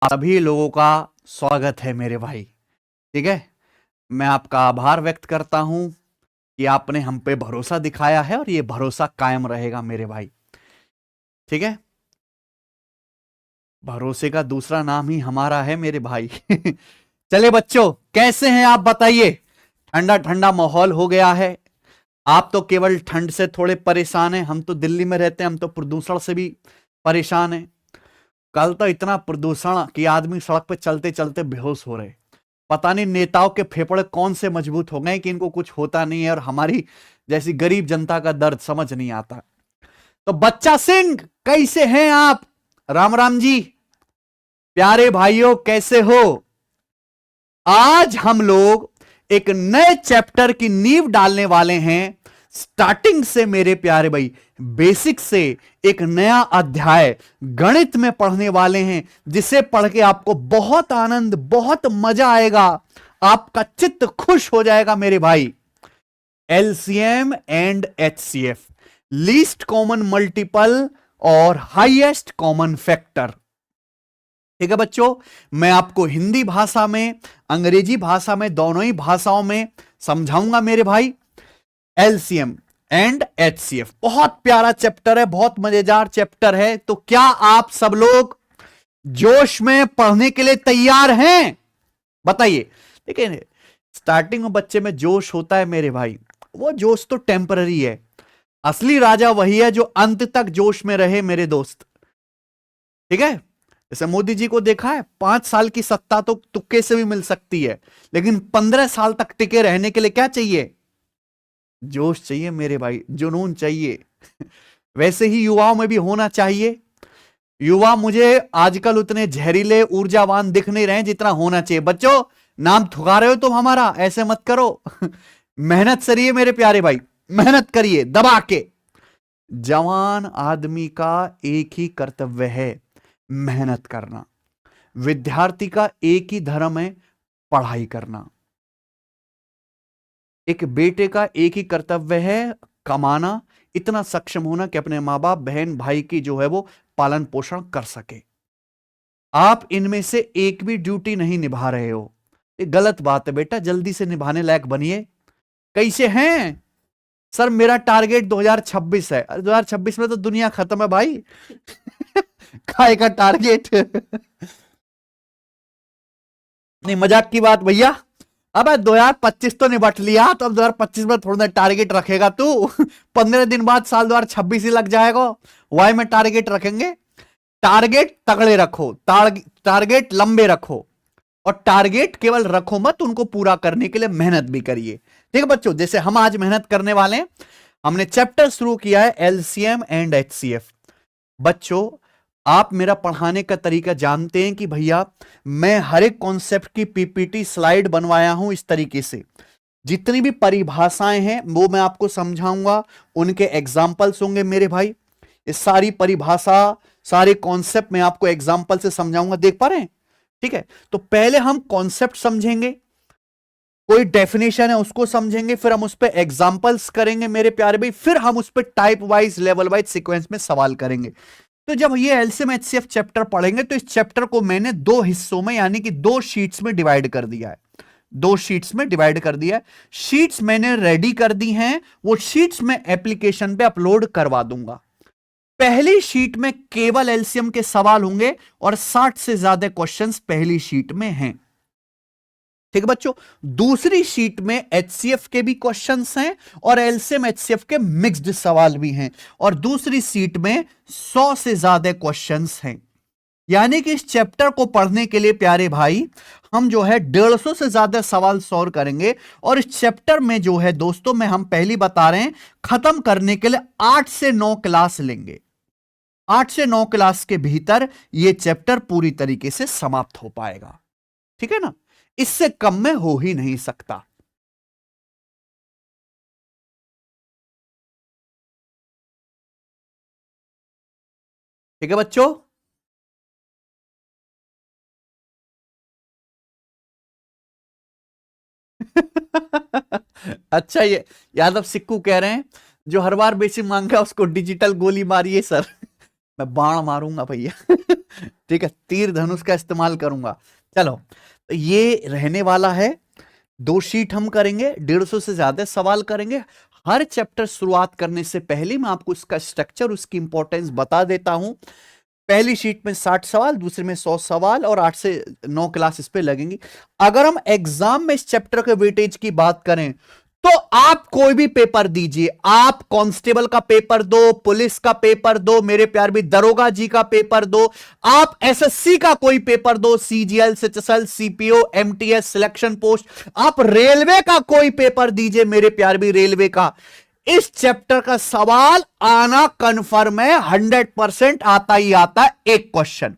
सभी लोगों का स्वागत है मेरे भाई। ठीक है, मैं आपका आभार व्यक्त करता हूं कि आपने हम पे भरोसा दिखाया है और ये भरोसा कायम रहेगा मेरे भाई। ठीक है, भरोसे का दूसरा नाम ही हमारा है मेरे भाई। चले बच्चों, कैसे हैं आप बताइए। ठंडा ठंडा माहौल हो गया है। आप तो केवल ठंड से थोड़े परेशान हैं, हम तो दिल्ली में रहते हैं, हम तो प्रदूषण से भी परेशान हैं। कल तो इतना प्रदूषण कि आदमी सड़क पे चलते चलते बेहोश हो रहे। पता नहीं नेताओं के फेफड़े कौन से मजबूत हो गए कि इनको कुछ होता नहीं है और हमारी जैसी गरीब जनता का दर्द समझ नहीं आता। तो बच्चा सिंह, कैसे हैं आप? राम राम जी। प्यारे भाइयों, कैसे हो? आज हम लोग एक नए चैप्टर की नींव डालने वाले हैं। स्टार्टिंग से मेरे प्यारे भाई, बेसिक से एक नया अध्याय गणित में पढ़ने वाले हैं, जिसे पढ़ के आपको बहुत आनंद, बहुत मजा आएगा, आपका चित्त खुश हो जाएगा मेरे भाई। LCM and HCF, least common multiple और हाईएस्ट कॉमन फैक्टर। ठीक है बच्चों, मैं आपको हिंदी भाषा में, अंग्रेजी भाषा में, दोनों ही भाषाओं में समझाऊंगा मेरे भाई। एलसीएम एंड एचसीएफ बहुत प्यारा चैप्टर है, बहुत मजेदार चैप्टर है। तो क्या आप सब लोग जोश में पढ़ने के लिए तैयार हैं? बताइए। देखिए, स्टार्टिंग में बच्चे में जोश होता है मेरे भाई, वो जोश तो टेम्पररी है। असली राजा वही है जो अंत तक जोश में रहे मेरे दोस्त। ठीक है, जैसे मोदी जी को देखा है, 5 साल की सत्ता तो तुक्के से भी मिल सकती है, लेकिन 15 साल तक टिके रहने के लिए क्या चाहिए? जोश चाहिए मेरे भाई, जुनून चाहिए। वैसे ही युवाओं में भी होना चाहिए। युवा मुझे आजकल उतने जहरीले ऊर्जावान दिख नहीं रहे जितना होना चाहिए। बच्चों, नाम थुका रहे हो तुम हमारा, ऐसे मत करो। मेहनत करिए मेरे प्यारे भाई, मेहनत करिए दबा के। जवान आदमी का एक ही कर्तव्य है, मेहनत करना। विद्यार्थी का एक ही धर्म है, पढ़ाई करना। एक बेटे का एक ही कर्तव्य है, कमाना, इतना सक्षम होना कि अपने मां बाप, बहन, भाई की जो है वो पालन पोषण कर सके। आप इनमें से एक भी ड्यूटी नहीं निभा रहे हो, ये गलत बात है बेटा। जल्दी से निभाने लायक बनिए। कैसे हैं? सर मेरा टारगेट 2026 है। अरे 2026 में तो दुनिया खत्म है भाई। काय का टारगेट? नहीं, मजाक की बात भैया। अब 2025 तो निपट लिया, तो अब 2025 में थोड़ा टारगेट रखेगा तू। 15 दिन बाद साल 2026 ही लग जाएगा। वाई में टारगेट रखेंगे। टारगेट तगड़े रखो, टारगेट लंबे रखो, और टारगेट केवल रखो मत, उनको पूरा करने के लिए मेहनत भी करिए। ठीक है बच्चों, जैसे हम आज मेहनत करने वाले हैं, हमने चैप्टर शुरू किया है एलसीएम एंड एचसीएफ। बच्चों, आप मेरा पढ़ाने का तरीका जानते हैं कि भैया मैं हर एक कॉन्सेप्ट की पीपीटी स्लाइड बनवाया हूं इस तरीके से। जितनी भी परिभाषाएं हैं वो मैं आपको समझाऊंगा, उनके एग्जाम्पल्स होंगे मेरे भाई। इस सारी परिभाषा, सारे कॉन्सेप्ट मैं आपको एग्जाम्पल से समझाऊंगा। देख पा रहे हैं? ठीक है, तो पहले हम कॉन्सेप्ट समझेंगे, कोई डेफिनेशन है उसको समझेंगे, फिर हम उस पर एग्जाम्पल्स करेंगे मेरे प्यारे भाई, फिर हम उस पर type wise, level wise, sequence में सवाल करेंगे। तो जब ये एलसीएम एचसीएफ चैप्टर पढ़ेंगे तो इस चैप्टर को मैंने 2 हिस्सों में, यानी कि 2 शीट्स में डिवाइड कर दिया है। 2 शीट्स में डिवाइड कर दिया है। शीट्स मैंने रेडी कर दी हैं, वो शीट्स में एप्लीकेशन पे अपलोड करवा दूंगा। पहली शीट में केवल एलसीएम के सवाल होंगे और 60 से ज्यादा क्वेश्चंस पहली शीट में हैं। ठीक है बच्चों, दूसरी शीट में एचसीएफ के भी क्वेश्चंस हैं और एलसीएम एचसीएफ के मिक्स्ड सवाल भी हैं, और दूसरी शीट में 100 से ज्यादा क्वेश्चंस हैं। यानी कि इस चैप्टर को पढ़ने के लिए प्यारे भाई हम जो है 150 से ज्यादा सवाल सॉल्व करेंगे। और इस चैप्टर में जो है दोस्तों, मैं हम पहली बता रहे हैं, खत्म करने के लिए 8 से 9 क्लास लेंगे। 8 से 9 क्लास के भीतर यह चैप्टर पूरी तरीके से समाप्त हो पाएगा। ठीक है ना, इससे कम में हो ही नहीं सकता। ठीक है बच्चों? अच्छा, ये यादव सिक्कू कह रहे हैं जो हर बार बेसिक मांगा उसको डिजिटल गोली मारिए सर। मैं बाण मारूंगा भैया। ठीक है, तीर धनुष का इस्तेमाल करूंगा। चलो, तो ये रहने वाला है। 2 शीट हम करेंगे, 150 से ज्यादा सवाल करेंगे। हर चैप्टर शुरुआत करने से पहले मैं आपको इसका स्ट्रक्चर, उसकी इंपॉर्टेंस बता देता हूं। पहली शीट में 60 सवाल, दूसरे में 100 सवाल और 8 से 9 क्लास इस पे लगेंगी। अगर हम एग्जाम में इस चैप्टर के वेटेज की बात करें तो आप कोई भी पेपर दीजिए, आप कांस्टेबल का पेपर दो, पुलिस का पेपर दो, मेरे प्यार भी दरोगा जी का पेपर दो, आप एसएससी का कोई पेपर दो, CGL, CHSL, CPO, MTS, selection post, आप रेलवे का कोई पेपर दीजिए, मेरे प्यार भी रेलवे का, इस चैप्टर का सवाल आना कन्फर्म है, 100% आता ही आता है। एक क्वेश्चन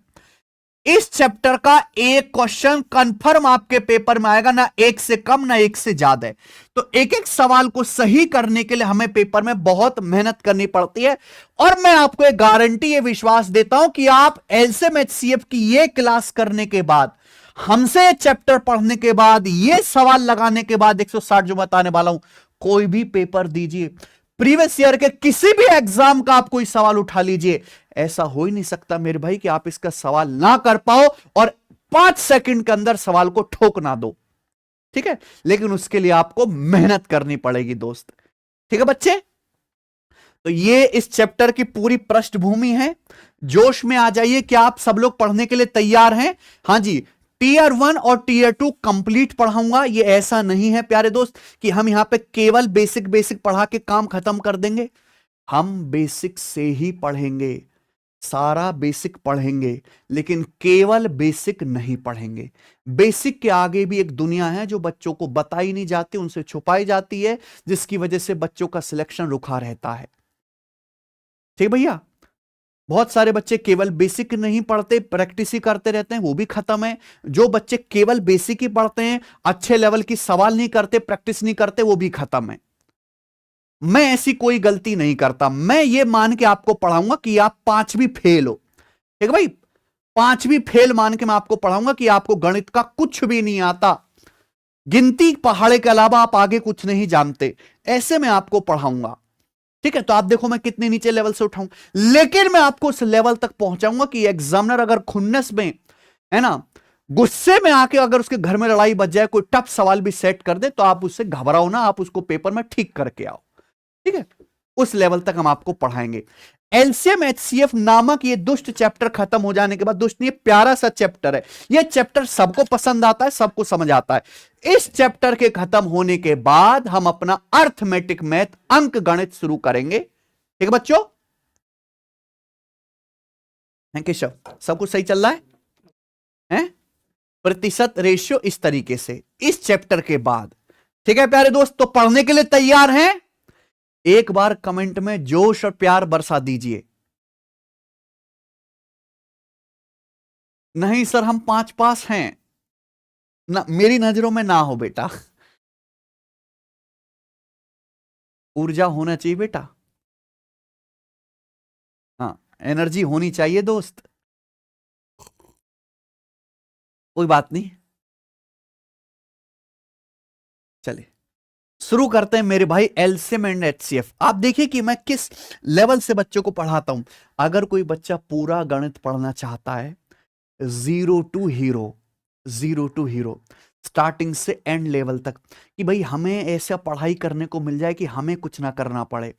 इस चैप्टर का, एक क्वेश्चन कंफर्म आपके पेपर में आएगा, ना एक से कम ना एक से ज्यादा। तो एक एक सवाल को सही करने के लिए हमें पेपर में बहुत मेहनत करनी पड़ती है। और मैं आपको एक गारंटी, ये विश्वास देता हूं कि आप एलसीएम एचसीएफ की ये क्लास करने के बाद, हमसे चैप्टर पढ़ने के बाद, ये सवाल लगाने के बाद, 160 जो बताने वाला हूं, कोई भी पेपर दीजिए, प्रीवियस ईयर के किसी भी एग्जाम का आप कोई सवाल उठा लीजिए, ऐसा हो ही नहीं सकता मेरे भाई कि आप इसका सवाल ना कर पाओ और 5 सेकंड के अंदर सवाल को ठोक ना दो। ठीक है, लेकिन उसके लिए आपको मेहनत करनी पड़ेगी दोस्त। ठीक है बच्चे, तो ये इस चैप्टर की पूरी पृष्ठभूमि है। जोश में आ जाइए, क्या आप सब लोग पढ़ने के लिए तैयार हैं? हाँ जी, टीयर 1 और टीयर 2 कंप्लीट पढ़ाऊंगा। ये ऐसा नहीं है प्यारे दोस्त कि हम यहां पे केवल बेसिक बेसिक पढ़ा के काम खत्म कर देंगे। हम बेसिक से ही पढ़ेंगे, सारा बेसिक पढ़ेंगे, लेकिन केवल बेसिक नहीं पढ़ेंगे। बेसिक के आगे भी एक दुनिया है जो बच्चों को बताई नहीं जाती, उनसे छुपाई जाती है, जिसकी वजह से बच्चों का सिलेक्शन रुका रहता है। ठीक भैया, बहुत सारे बच्चे केवल बेसिक नहीं पढ़ते, प्रैक्टिस ही करते रहते हैं, वो भी खत्म है। जो बच्चे केवल बेसिक ही पढ़ते हैं, अच्छे लेवल की सवाल नहीं करते, प्रैक्टिस नहीं करते, वो भी खत्म है। मैं ऐसी कोई गलती नहीं करता। मैं ये मान के आपको पढ़ाऊंगा कि आप 5वीं फेल हो। ठीक है भाई, 5वीं फेल मान के मैं आपको पढ़ाऊंगा कि आपको गणित का कुछ भी नहीं आता, गिनती पहाड़े के अलावा आप आगे कुछ नहीं जानते, ऐसे मैं आपको पढ़ाऊंगा। ठीक है, तो आप देखो मैं कितने नीचे लेवल से उठाऊं, लेकिन मैं आपको उस लेवल तक पहुंचाऊंगा कि एग्जामिनर अगर खुन्नस में, है ना, गुस्से में आके अगर उसके घर में लड़ाई बच जाए, कोई टफ सवाल भी सेट कर दे, तो आप उससे घबराओ ना, आप उसको पेपर में ठीक करके आओ। ठीक है, उस लेवल तक हम आपको पढ़ाएंगे। एलसीएम एचसीएफ नामक ये दुष्ट चैप्टर खत्म हो जाने के बाद, दुष्ट नहीं, प्यारा सा चैप्टर है ये। चैप्टर सबको पसंद आता है, सबको समझ आता है। इस चैप्टर के खत्म होने के बाद हम अपना अर्थमेटिक मैथ, अंक गणित शुरू करेंगे। ठीक है बच्चों, केशव, सब कुछ सही चल रहा है? प्रतिशत रेशियो इस तरीके से इस चैप्टर के बाद। ठीक है प्यारे दोस्त, तो पढ़ने के लिए तैयार हैं? एक बार कमेंट में जोश और प्यार बरसा दीजिए। नहीं सर, हम 5 पास हैं ना, मेरी नजरों में ना हो बेटा। ऊर्जा होना चाहिए बेटा, हाँ, एनर्जी होनी चाहिए दोस्त। कोई बात नहीं, चलिए शुरू करते हैं मेरे भाई एलसीएम एंड एचसीएफ। आप देखिए कि मैं किस लेवल से बच्चों को पढ़ाता हूं। अगर कोई बच्चा पूरा गणित पढ़ना चाहता है, जीरो टू हीरो, स्टार्टिंग से एंड लेवल तक, कि भाई हमें ऐसा पढ़ाई करने को मिल जाए कि हमें कुछ ना करना पड़े,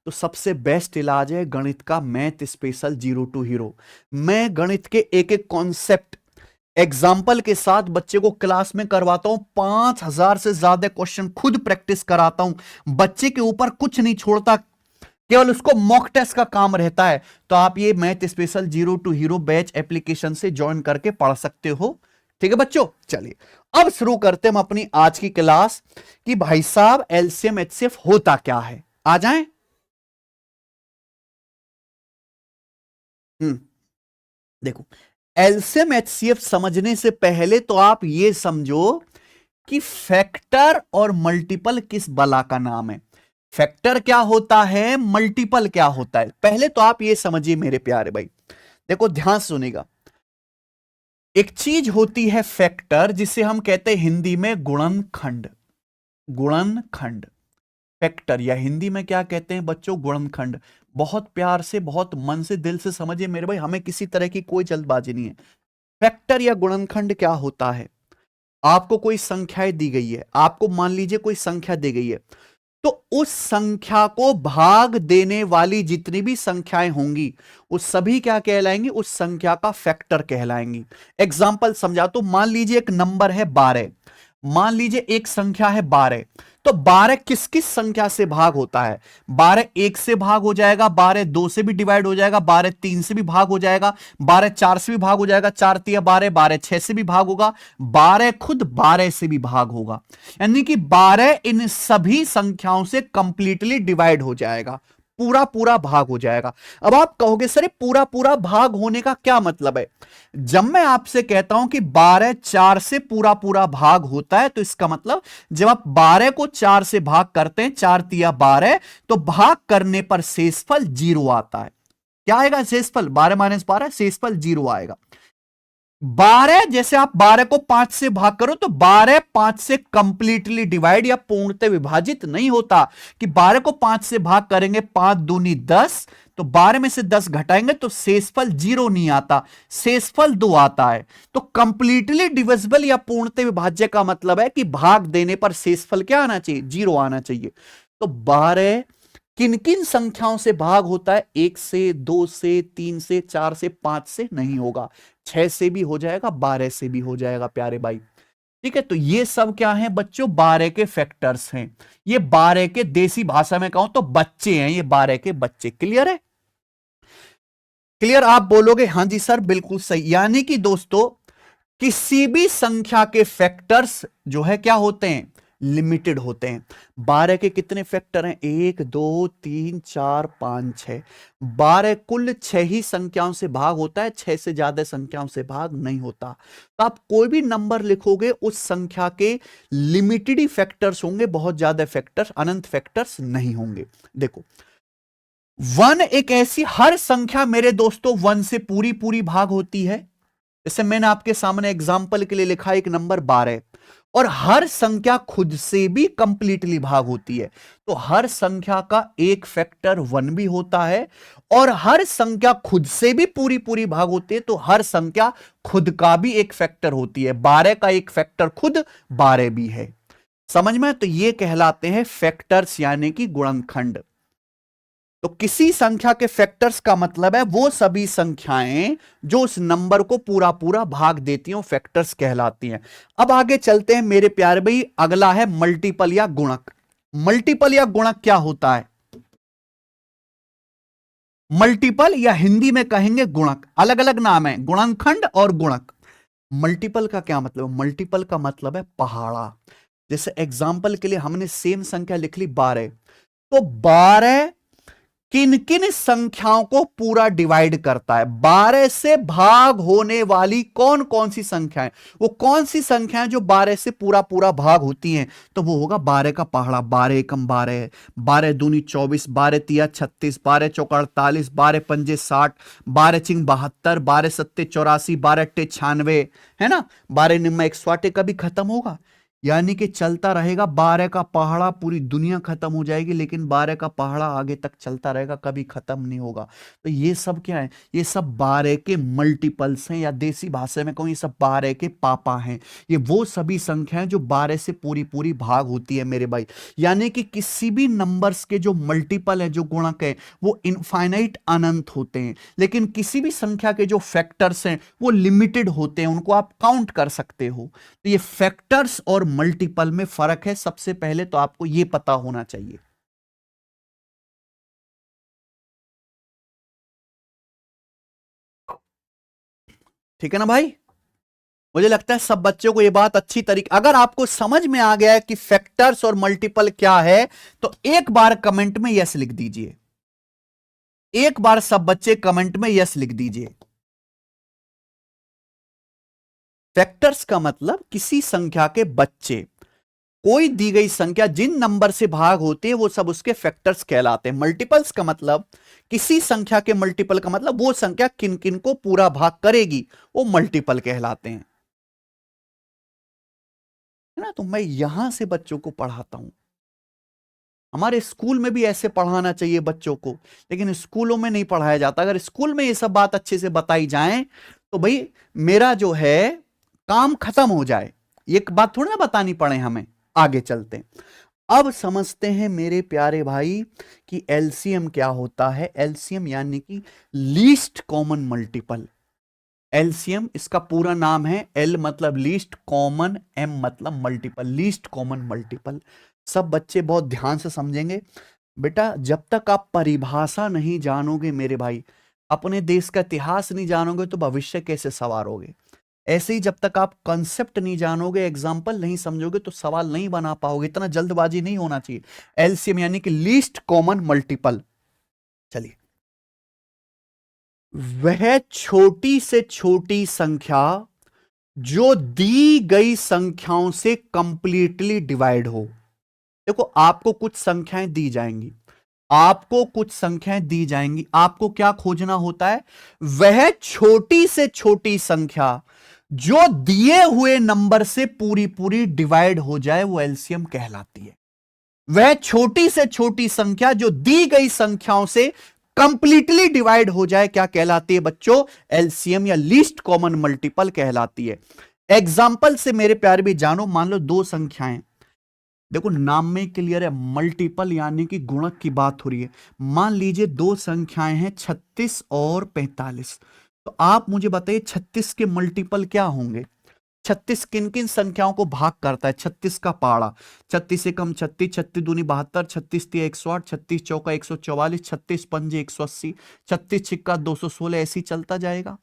तो सबसे बेस्ट इलाज है गणित का math special zero to hero. मैं गणित के एक एक कॉन्सेप्ट एग्जाम्पल के साथ बच्चे को क्लास में करवाता हूं। 5000 से ज्यादा क्वेश्चन खुद प्रैक्टिस कराता हूं, बच्चे के ऊपर कुछ नहीं छोड़ता, केवल उसको मॉक टेस्ट का काम रहता है। तो आप ये math special zero to hero batch application से ज्वाइन करके पढ़ सकते हो। ठीक है बच्चों, चलिए अब शुरू करते हैं हम अपनी आज की क्लास कि भाई साहब एलसीएम एचसीएफ होता क्या है। आ जाएं। देखो, एलसीएम एचसीएफ समझने से पहले तो आप ये समझो कि फैक्टर और मल्टीपल किस बला का नाम है। फैक्टर क्या होता है, मल्टीपल क्या होता है, पहले तो आप ये समझिए मेरे प्यारे भाई। देखो ध्यान सुनेगा, एक चीज होती है फैक्टर, जिसे हम कहते हैं हिंदी में गुणनखंड। गुणनखंड फैक्टर, या हिंदी में क्या कहते हैं बच्चों, गुणनखंड। बहुत प्यार से, बहुत मन से, दिल से समझिए मेरे भाई, हमें किसी तरह की कोई जल्दबाजी नहीं है। फैक्टर या गुणनखंड क्या होता है? आपको कोई संख्याएं दी गई है, आपको मान लीजिए कोई संख्या दी गई है, तो उस संख्या को भाग देने वाली जितनी भी संख्याएं होंगी, उस सभी क्या कहलाएंगी? उस संख्या का फैक्टर कहलाएंगी। एग्जाम्पल समझा, तो मान लीजिए एक नंबर है 12, मान लीजिए एक संख्या है 12, तो 12 किस किस संख्या से भाग होता है? 12 एक से भाग हो जाएगा, 12 दो से भी डिवाइड हो जाएगा, 12 तीन से भी भाग हो जाएगा, 12 चार से भी भाग हो जाएगा, 4 तिया 12, 12 छह से भी भाग होगा, 12 खुद 12 से भी भाग होगा। यानी कि 12 इन सभी संख्याओं से कंप्लीटली डिवाइड हो जाएगा, पूरा पूरा भाग हो जाएगा। अब आप कहोगे सर पूरा पूरा भाग होने का क्या मतलब है? जब मैं आपसे कहता हूं कि 12 4 से पूरा पूरा भाग होता है, तो इसका मतलब जब आप 12 को 4 से भाग करते हैं, 4 तिया 12, तो भाग करने पर शेषफल 0 आता है। क्या आएगा शेषफल? 12 माइनस 12, शेषफल 0 आएगा। 12 जैसे आप 12 को 5 से भाग करो, तो 12 5 से कंप्लीटली डिवाइड या पूर्णतः विभाजित नहीं होता कि 12 को 5 से भाग करेंगे, 5 दूनी 10, तो 12 में से 10 घटाएंगे तो शेषफल 0 नहीं आता, शेषफल 2 आता है। तो कंप्लीटली डिविजिबल या पूर्णतः विभाज्य का मतलब है कि भाग देने पर शेषफल क्या आना चाहिए? 0 आना चाहिए। तो 12 किन किन संख्याओं से भाग होता है? 1 से, 2 से, 3 से, 4 से, 5 से नहीं होगा, 6 से भी हो जाएगा, 12 से भी हो जाएगा प्यारे भाई। ठीक है, तो ये सब क्या है बच्चों? 12 के फैक्टर्स हैं। ये 12 के देसी भाषा में कहूं तो बच्चे हैं, ये 12 के बच्चे। क्लियर है? क्लियर? आप बोलोगे हाँ जी सर बिल्कुल सही। यानी कि दोस्तों किसी भी संख्या के फैक्टर्स जो है क्या होते हैं? लिमिटेड होते हैं। 12 के कितने फैक्टर हैं? 1 2 3 4 5 6। 12 कुल 6 ही संख्याओं से भाग होता है, 6 से ज्यादा संख्याओं से भाग नहीं होता। तो आप कोई भी नंबर लिखोगे उस संख्या के लिमिटेड ही फैक्टर्स होंगे, बहुत ज्यादा फैक्टर्स, अनंत फैक्टर्स नहीं होंगे। देखो 1 एक ऐसी हर संख्या मेरे दोस्तों 1 से पूरी पूरी भाग होती है। जैसे मैंने आपके सामने एग्जाम्पल के लिए लिखा एक नंबर 12, और हर संख्या खुद से भी कंप्लीटली भाग होती है। तो हर संख्या का एक फैक्टर 1 भी होता है, और हर संख्या खुद से भी पूरी पूरी भाग होती है, तो हर संख्या खुद का भी एक फैक्टर होती है। 12 का एक फैक्टर खुद 12 भी है। समझ में? तो ये कहलाते हैं फैक्टर्स यानी कि गुणनखंड। तो किसी संख्या के फैक्टर्स का मतलब है वो सभी संख्याएं जो उस नंबर को पूरा पूरा भाग देती हैं, फैक्टर्स कहलाती हैं। अब आगे चलते हैं मेरे प्यारे भाई, अगला है मल्टीपल या गुणक। मल्टीपल या गुणक क्या होता है? मल्टीपल या हिंदी में कहेंगे गुणक, अलग अलग नाम है, गुणनखंड और गुणक। मल्टीपल का क्या मतलब? मल्टीपल का मतलब है पहाड़ा। जैसे एग्जाम्पल के लिए हमने सेम संख्या लिख ली 12, तो 12 किन किन संख्याओं को पूरा डिवाइड करता है? 12 से भाग होने वाली कौन कौन सी संख्याएं, वो कौन सी संख्याएं जो 12 से पूरा पूरा भाग होती हैं? तो वो होगा 12 का पहाड़ा। 12 एकम 12, 12 दूनी 24, 12 तिया 36, 12 चौका 48, 12 पंजे 60, 12 चिंग 72, 12 सत्ते 84, 12 अट्टे 96, है ना? 12 निम्मा 108, कभी खत्म होगा? यानी कि चलता रहेगा। 12 का पहाड़ा, पूरी दुनिया खत्म हो जाएगी लेकिन 12 का पहाड़ा आगे तक चलता रहेगा, कभी खत्म नहीं होगा। तो ये सब क्या है? ये सब 12 के मल्टीपल्स हैं, या देसी भाषा में कहूं ये सब 12 के पापा हैं। ये वो सभी संख्याएं जो 12 से पूरी पूरी भाग होती है मेरे भाई। यानी कि किसी भी नंबर्स के जो मल्टीपल है, जो गुणक है, वो इनफाइनाइट अनंत होते हैं, लेकिन किसी भी संख्या के जो फैक्टर्स हैं वो लिमिटेड होते हैं, उनको आप काउंट कर सकते हो। तो ये फैक्टर्स और मल्टीपल में फर्क है, सबसे पहले तो आपको ये पता होना चाहिए। ठीक है ना भाई? मुझे लगता है सब बच्चों को ये बात अच्छी तरीके, अगर आपको समझ में आ गया है कि फैक्टर्स और मल्टीपल क्या है, तो एक बार कमेंट में यस लिख दीजिए। एक बार सब बच्चे कमेंट में यस लिख दीजिए। फैक्टर्स का मतलब किसी संख्या के बच्चे, कोई दी गई संख्या जिन नंबर से भाग होते हैं वो सब उसके फैक्टर्स कहलाते हैं। मल्टीपल्स का मतलब किसी संख्या के मल्टीपल का मतलब वो संख्या किन किन को पूरा भाग करेगी, वो मल्टीपल कहलाते हैं। है ना? तो मैं यहां से बच्चों को पढ़ाता हूं। हमारे स्कूल में भी ऐसे पढ़ाना चाहिए बच्चों को, लेकिन स्कूलों में नहीं पढ़ाया जाता। अगर स्कूल में ये सब बात अच्छे से बताई जाए तो भाई मेरा जो है काम खत्म हो जाए। ये बात थोड़ी ना बतानी पड़े हमें। आगे चलते हैं, अब समझते हैं मेरे प्यारे भाई कि एलसीएम क्या होता है। एलसीएम यानी कि लीस्ट कॉमन मल्टीपल। एलसीएम इसका पूरा नाम है, एल मतलब लीस्ट, कॉमन, एम मतलब मल्टीपल, लीस्ट कॉमन मल्टीपल। सब बच्चे बहुत ध्यान से समझेंगे बेटा। जब तक आप परिभाषा नहीं जानोगे मेरे भाई, अपने देश का इतिहास नहीं जानोगे तो भविष्य कैसे सवारोगे। ऐसे ही जब तक आप कंसेप्ट नहीं जानोगे, एग्जाम्पल नहीं समझोगे तो सवाल नहीं बना पाओगे। इतना जल्दबाजी नहीं होना चाहिए। एलसीएम यानी कि लीस्ट कॉमन मल्टीपल। चलिए, वह छोटी से छोटी संख्या जो दी गई संख्याओं से कंप्लीटली डिवाइड हो। देखो, आपको कुछ संख्याएं दी जाएंगी, आपको कुछ संख्याएं दी जाएंगी, आपको क्या खोजना होता है? वह छोटी से छोटी संख्या जो दिए हुए नंबर से पूरी पूरी डिवाइड हो जाए, वो एलसीएम कहलाती है। वह छोटी से छोटी संख्या जो दी गई संख्याओं से कंप्लीटली डिवाइड हो जाए, क्या कहलाती है बच्चों? एलसीएम या लीस्ट कॉमन मल्टीपल कहलाती है। एग्जाम्पल से मेरे प्यारे भी जानो, मान लो दो संख्याएं, देखो नाम में क्लियर है, मल्टीपल यानी कि गुणक की बात हो रही है। मान लीजिए दो संख्याएं हैं 36 और 45, तो आप मुझे बताइए 36 के मल्टीपल क्या होंगे? 36 किन किन संख्याओं को भाग करता है? 36 का पाड़ा, 36 से कम 36, 36 दूनी 72, 36 तिया 108, 36 चौका 144, 36 पंजे 180, 36 छिक्का 216, ऐसे ही चलता जाएगा।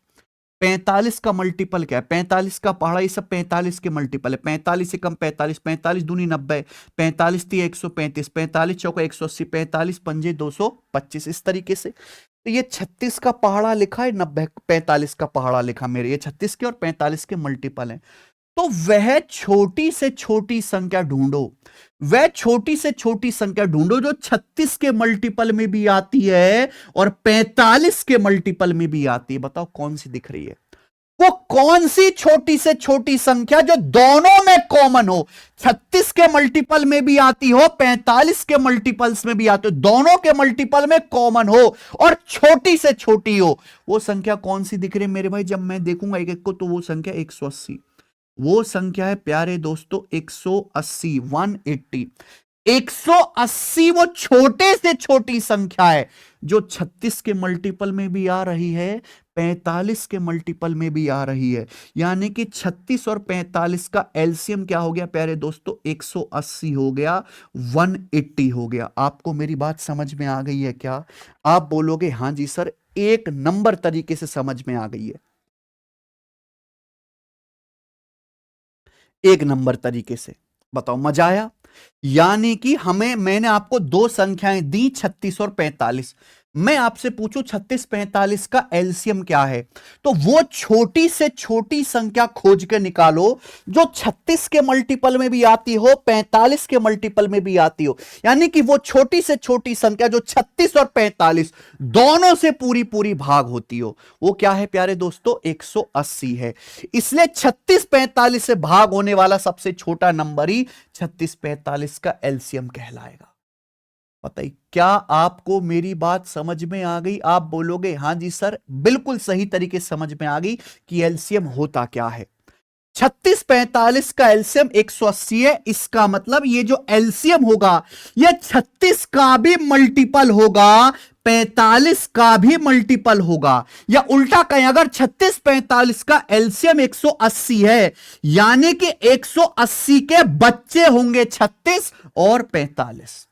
45 का मल्टीपल क्या है? 45 का पहाड़ा, ये सब 45 के मल्टीपल है। 45 से कम 45, 45 दूनी 90, 45 तिया 135, 45 चौका 180, 45 पंजे 225, इस तरीके से। तो ये 36 का पहाड़ा लिखा है, 90 45 का पहाड़ा लिखा मेरे, ये 36 के और 45 के मल्टीपल है। तो वह छोटी से छोटी संख्या ढूंढो, वह छोटी से छोटी संख्या ढूंढो जो 36 के मल्टीपल में भी आती है और 45 के मल्टीपल में भी आती है। बताओ कौन सी दिख रही है? वो कौन सी छोटी से छोटी संख्या जो दोनों में कॉमन हो, 36 के मल्टीपल में भी आती हो, 45 के मल्टीपल्स में भी आती हो, दोनों के मल्टीपल में कॉमन हो और छोटी से छोटी हो। वो संख्या कौन सी दिख रही है मेरे भाई? जब मैं देखूंगा एक एक को, तो वो संख्या 180, वो संख्या है प्यारे दोस्तों 180, 180। 180 वो छोटे से छोटी संख्या है जो 36 के मल्टीपल में भी आ रही है, 45 के मल्टीपल में भी आ रही है। यानी कि 36 और 45 का एलसीएम क्या हो गया प्यारे दोस्तों? 180 हो गया, 180 हो गया। आपको मेरी बात समझ में आ गई है क्या? आप बोलोगे हां जी सर, एक नंबर तरीके से समझ में आ गई है, एक नंबर तरीके से। बताओ मजा आया? यानी कि मैंने आपको दो संख्याएं दी, 36 और 45। मैं आपसे पूछूं 36 45 का एलसीएम क्या है, तो वो छोटी से छोटी संख्या खोज के निकालो जो 36 के मल्टीपल में भी आती हो, 45 के मल्टीपल में भी आती हो। यानी कि वो छोटी से छोटी संख्या जो 36 और 45 दोनों से पूरी पूरी भाग होती हो, वो क्या है प्यारे दोस्तों? 180 है। इसलिए 36 45 से भाग होने वाला सबसे छोटा नंबर ही 36 45 का एलसीएम कहलाएगा। बताइए, क्या आपको मेरी बात समझ में आ गई? आप बोलोगे हां जी सर, बिल्कुल सही तरीके से समझ में आ गई कि एलसीएम होता क्या है। 36 45 का एलसीएम 180 है। इसका मतलब ये जो एलसीएम होगा, ये 36 का भी मल्टीपल होगा, 45 का भी मल्टीपल होगा। या उल्टा कहें, अगर 36 45 का एलसीएम 180 है, यानी कि 180 के बच्चे होंगे 36 और 45।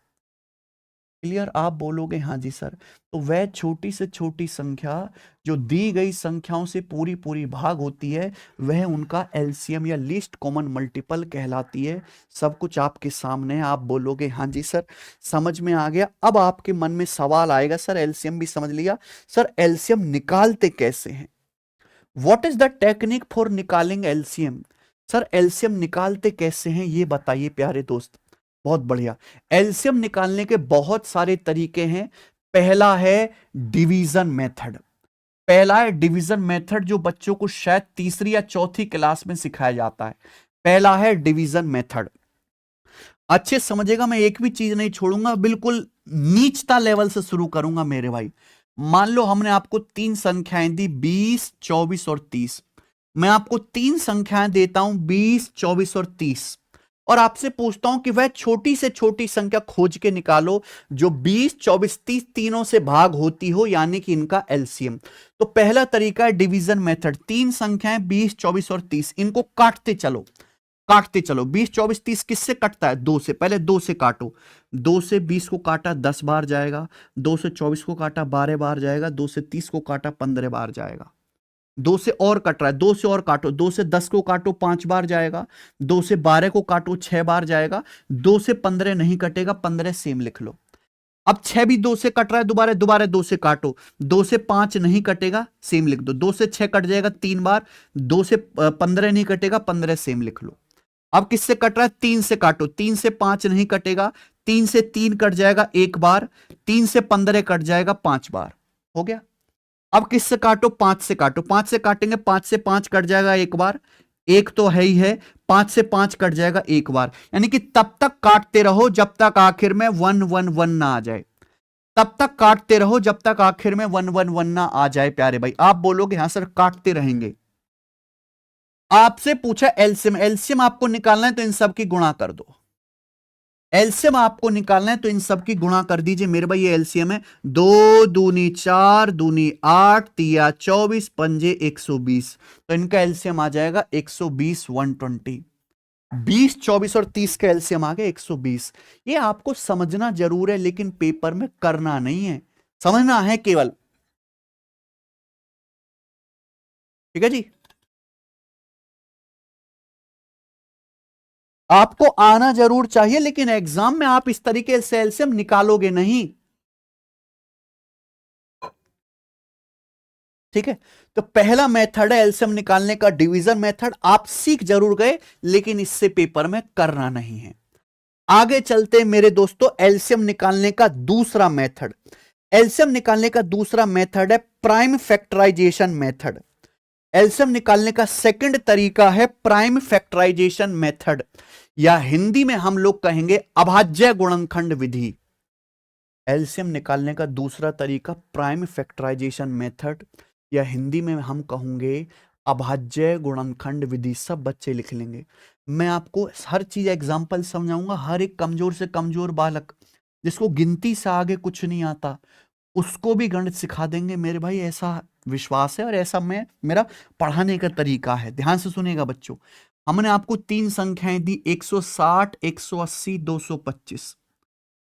क्लियर? आप बोलोगे हां जी सर। तो वह छोटी से छोटी संख्या जो दी गई संख्याओं से पूरी पूरी भाग होती है, वह उनका एलसीएम या लीस्ट कॉमन मल्टीपल कहलाती है। सब कुछ आपके सामने है। आप बोलोगे हां जी सर, समझ में आ गया। अब आपके मन में सवाल आएगा, सर एलसीएम भी समझ लिया, सर एलसीएम निकालते कैसे हैं? What is the technique for निकालिंग एलसीएम? सर एलसीएम निकालते कैसे हैं ये बताइए प्यारे दोस्त। बहुत बढ़िया। एलसीएम निकालने के बहुत सारे तरीके हैं। पहला है डिवीजन मेथड। पहला है डिवीजन मेथड, जो बच्चों को शायद तीसरी या चौथी क्लास में सिखाया जाता है। पहला है डिवीजन मेथड। अच्छे समझेगा, मैं एक भी चीज नहीं छोड़ूंगा, बिल्कुल नीचता लेवल से शुरू करूंगा मेरे भाई। मान लो हमने आपको तीन संख्याएं दी, 20, 24 और 30। मैं आपको तीन संख्याएं देता हूं, 20, 24 और 30, और आपसे पूछता हूं कि वह छोटी से छोटी संख्या खोज के निकालो जो 20, 24, 30 तीनों से भाग होती हो, यानी कि इनका एलसीएम। तो पहला तरीका है डिवीजन मेथड। तीन संख्याएं 20, 24 और 30, इनको काटते चलो, काटते चलो। 20, 24, 30 किससे कटता है? दो से। पहले दो से काटो। दो से 20 को काटा 10 बार जाएगा, दो से 24 को काटा 12 बार जाएगा, दो से 30 को काटा 15 बार जाएगा। दो से और कट रहा है, दो से और काटो। दो से 10 को काटो 5 बार जाएगा, दो से 12 को काटो 6 बार जाएगा, दो से 15 नहीं कटेगा, 15 सेम लिख लो। अब 6 भी दो से कट रहा है, दोबारा दोबारा दो से काटो। दो से 5 नहीं कटेगा, सेम लिख दो। दो से 6 कट जाएगा 3 बार, दो से 15 नहीं कटेगा, 15 सेम लिख लो। अब किससे कट रहा है? 3 से काटो। 3 से 5 नहीं कटेगा, 3 से 3 कट जाएगा एक बार, 3 से 15 कट जाएगा 5 बार। हो गया। अब किससे काटो? 5 से काटो। 5 से काटेंगे, 5 से 5 कट जाएगा एक बार, एक तो है ही है। 5 से 5 कट जाएगा एक बार, यानी कि तब तक काटते रहो जब तक आखिर में 1 1 1 ना आ जाए। तब तक काटते रहो जब तक आखिर में 1 1 1 ना आ जाए। प्यारे भाई, आप बोलोगे हाँ सर काटते रहेंगे। आपसे पूछा एलसीएम, एलसीएम आपको निकालना है तो इन सब की गुणा कर दो। एलसीएम आपको निकालना है तो इन सब की गुणा कर दीजिए मेरे भाई। ये एलसीएम है, 2 दूनी 4, दूनी 8, तिया 24, पंजे 120। तो इनका एलसीएम आ जाएगा 120, 120। 20, 24 और 30 का एलसीएम आ गया 120। ये आपको समझना जरूर है, लेकिन पेपर में करना नहीं है, समझना है केवल। ठीक है जी। आपको आना जरूर चाहिए, लेकिन एग्जाम में आप इस तरीके से एलसीएम निकालोगे नहीं। ठीक है, तो पहला मेथड है एलसीएम निकालने का, डिवीजन मेथड। आप सीख जरूर गए, लेकिन इससे पेपर में करना नहीं है। आगे चलते मेरे दोस्तों, एलसीएम निकालने का दूसरा मेथड। एलसीएम निकालने का दूसरा मेथड है प्राइम फैक्टराइजेशन मेथड। एलसीएम निकालने का सेकंड तरीका है प्राइम फैक्टराइजेशन मेथड, या हिंदी में हम लोग कहेंगे अभाज्य गुणनखंड विधि। एलसीएम निकालने का दूसरा तरीका प्राइम फैक्टराइजेशन मेथड, या हिंदी में हम कहेंगे अभाज्य गुणनखंड विधि। सब बच्चे लिख लेंगे। मैं आपको हर चीज एग्जांपल समझाऊंगा। हर एक कमजोर से कमजोर बालक जिसको गिनती से आगे कुछ नहीं आता, उसको भी गणित सिखा देंगे मेरे भाई, ऐसा विश्वास है, और ऐसा मेरा पढ़ाने का तरीका है। ध्यान से सुनिएगा बच्चों। हमने आपको तीन संख्याएं दी, 160, 180, 225।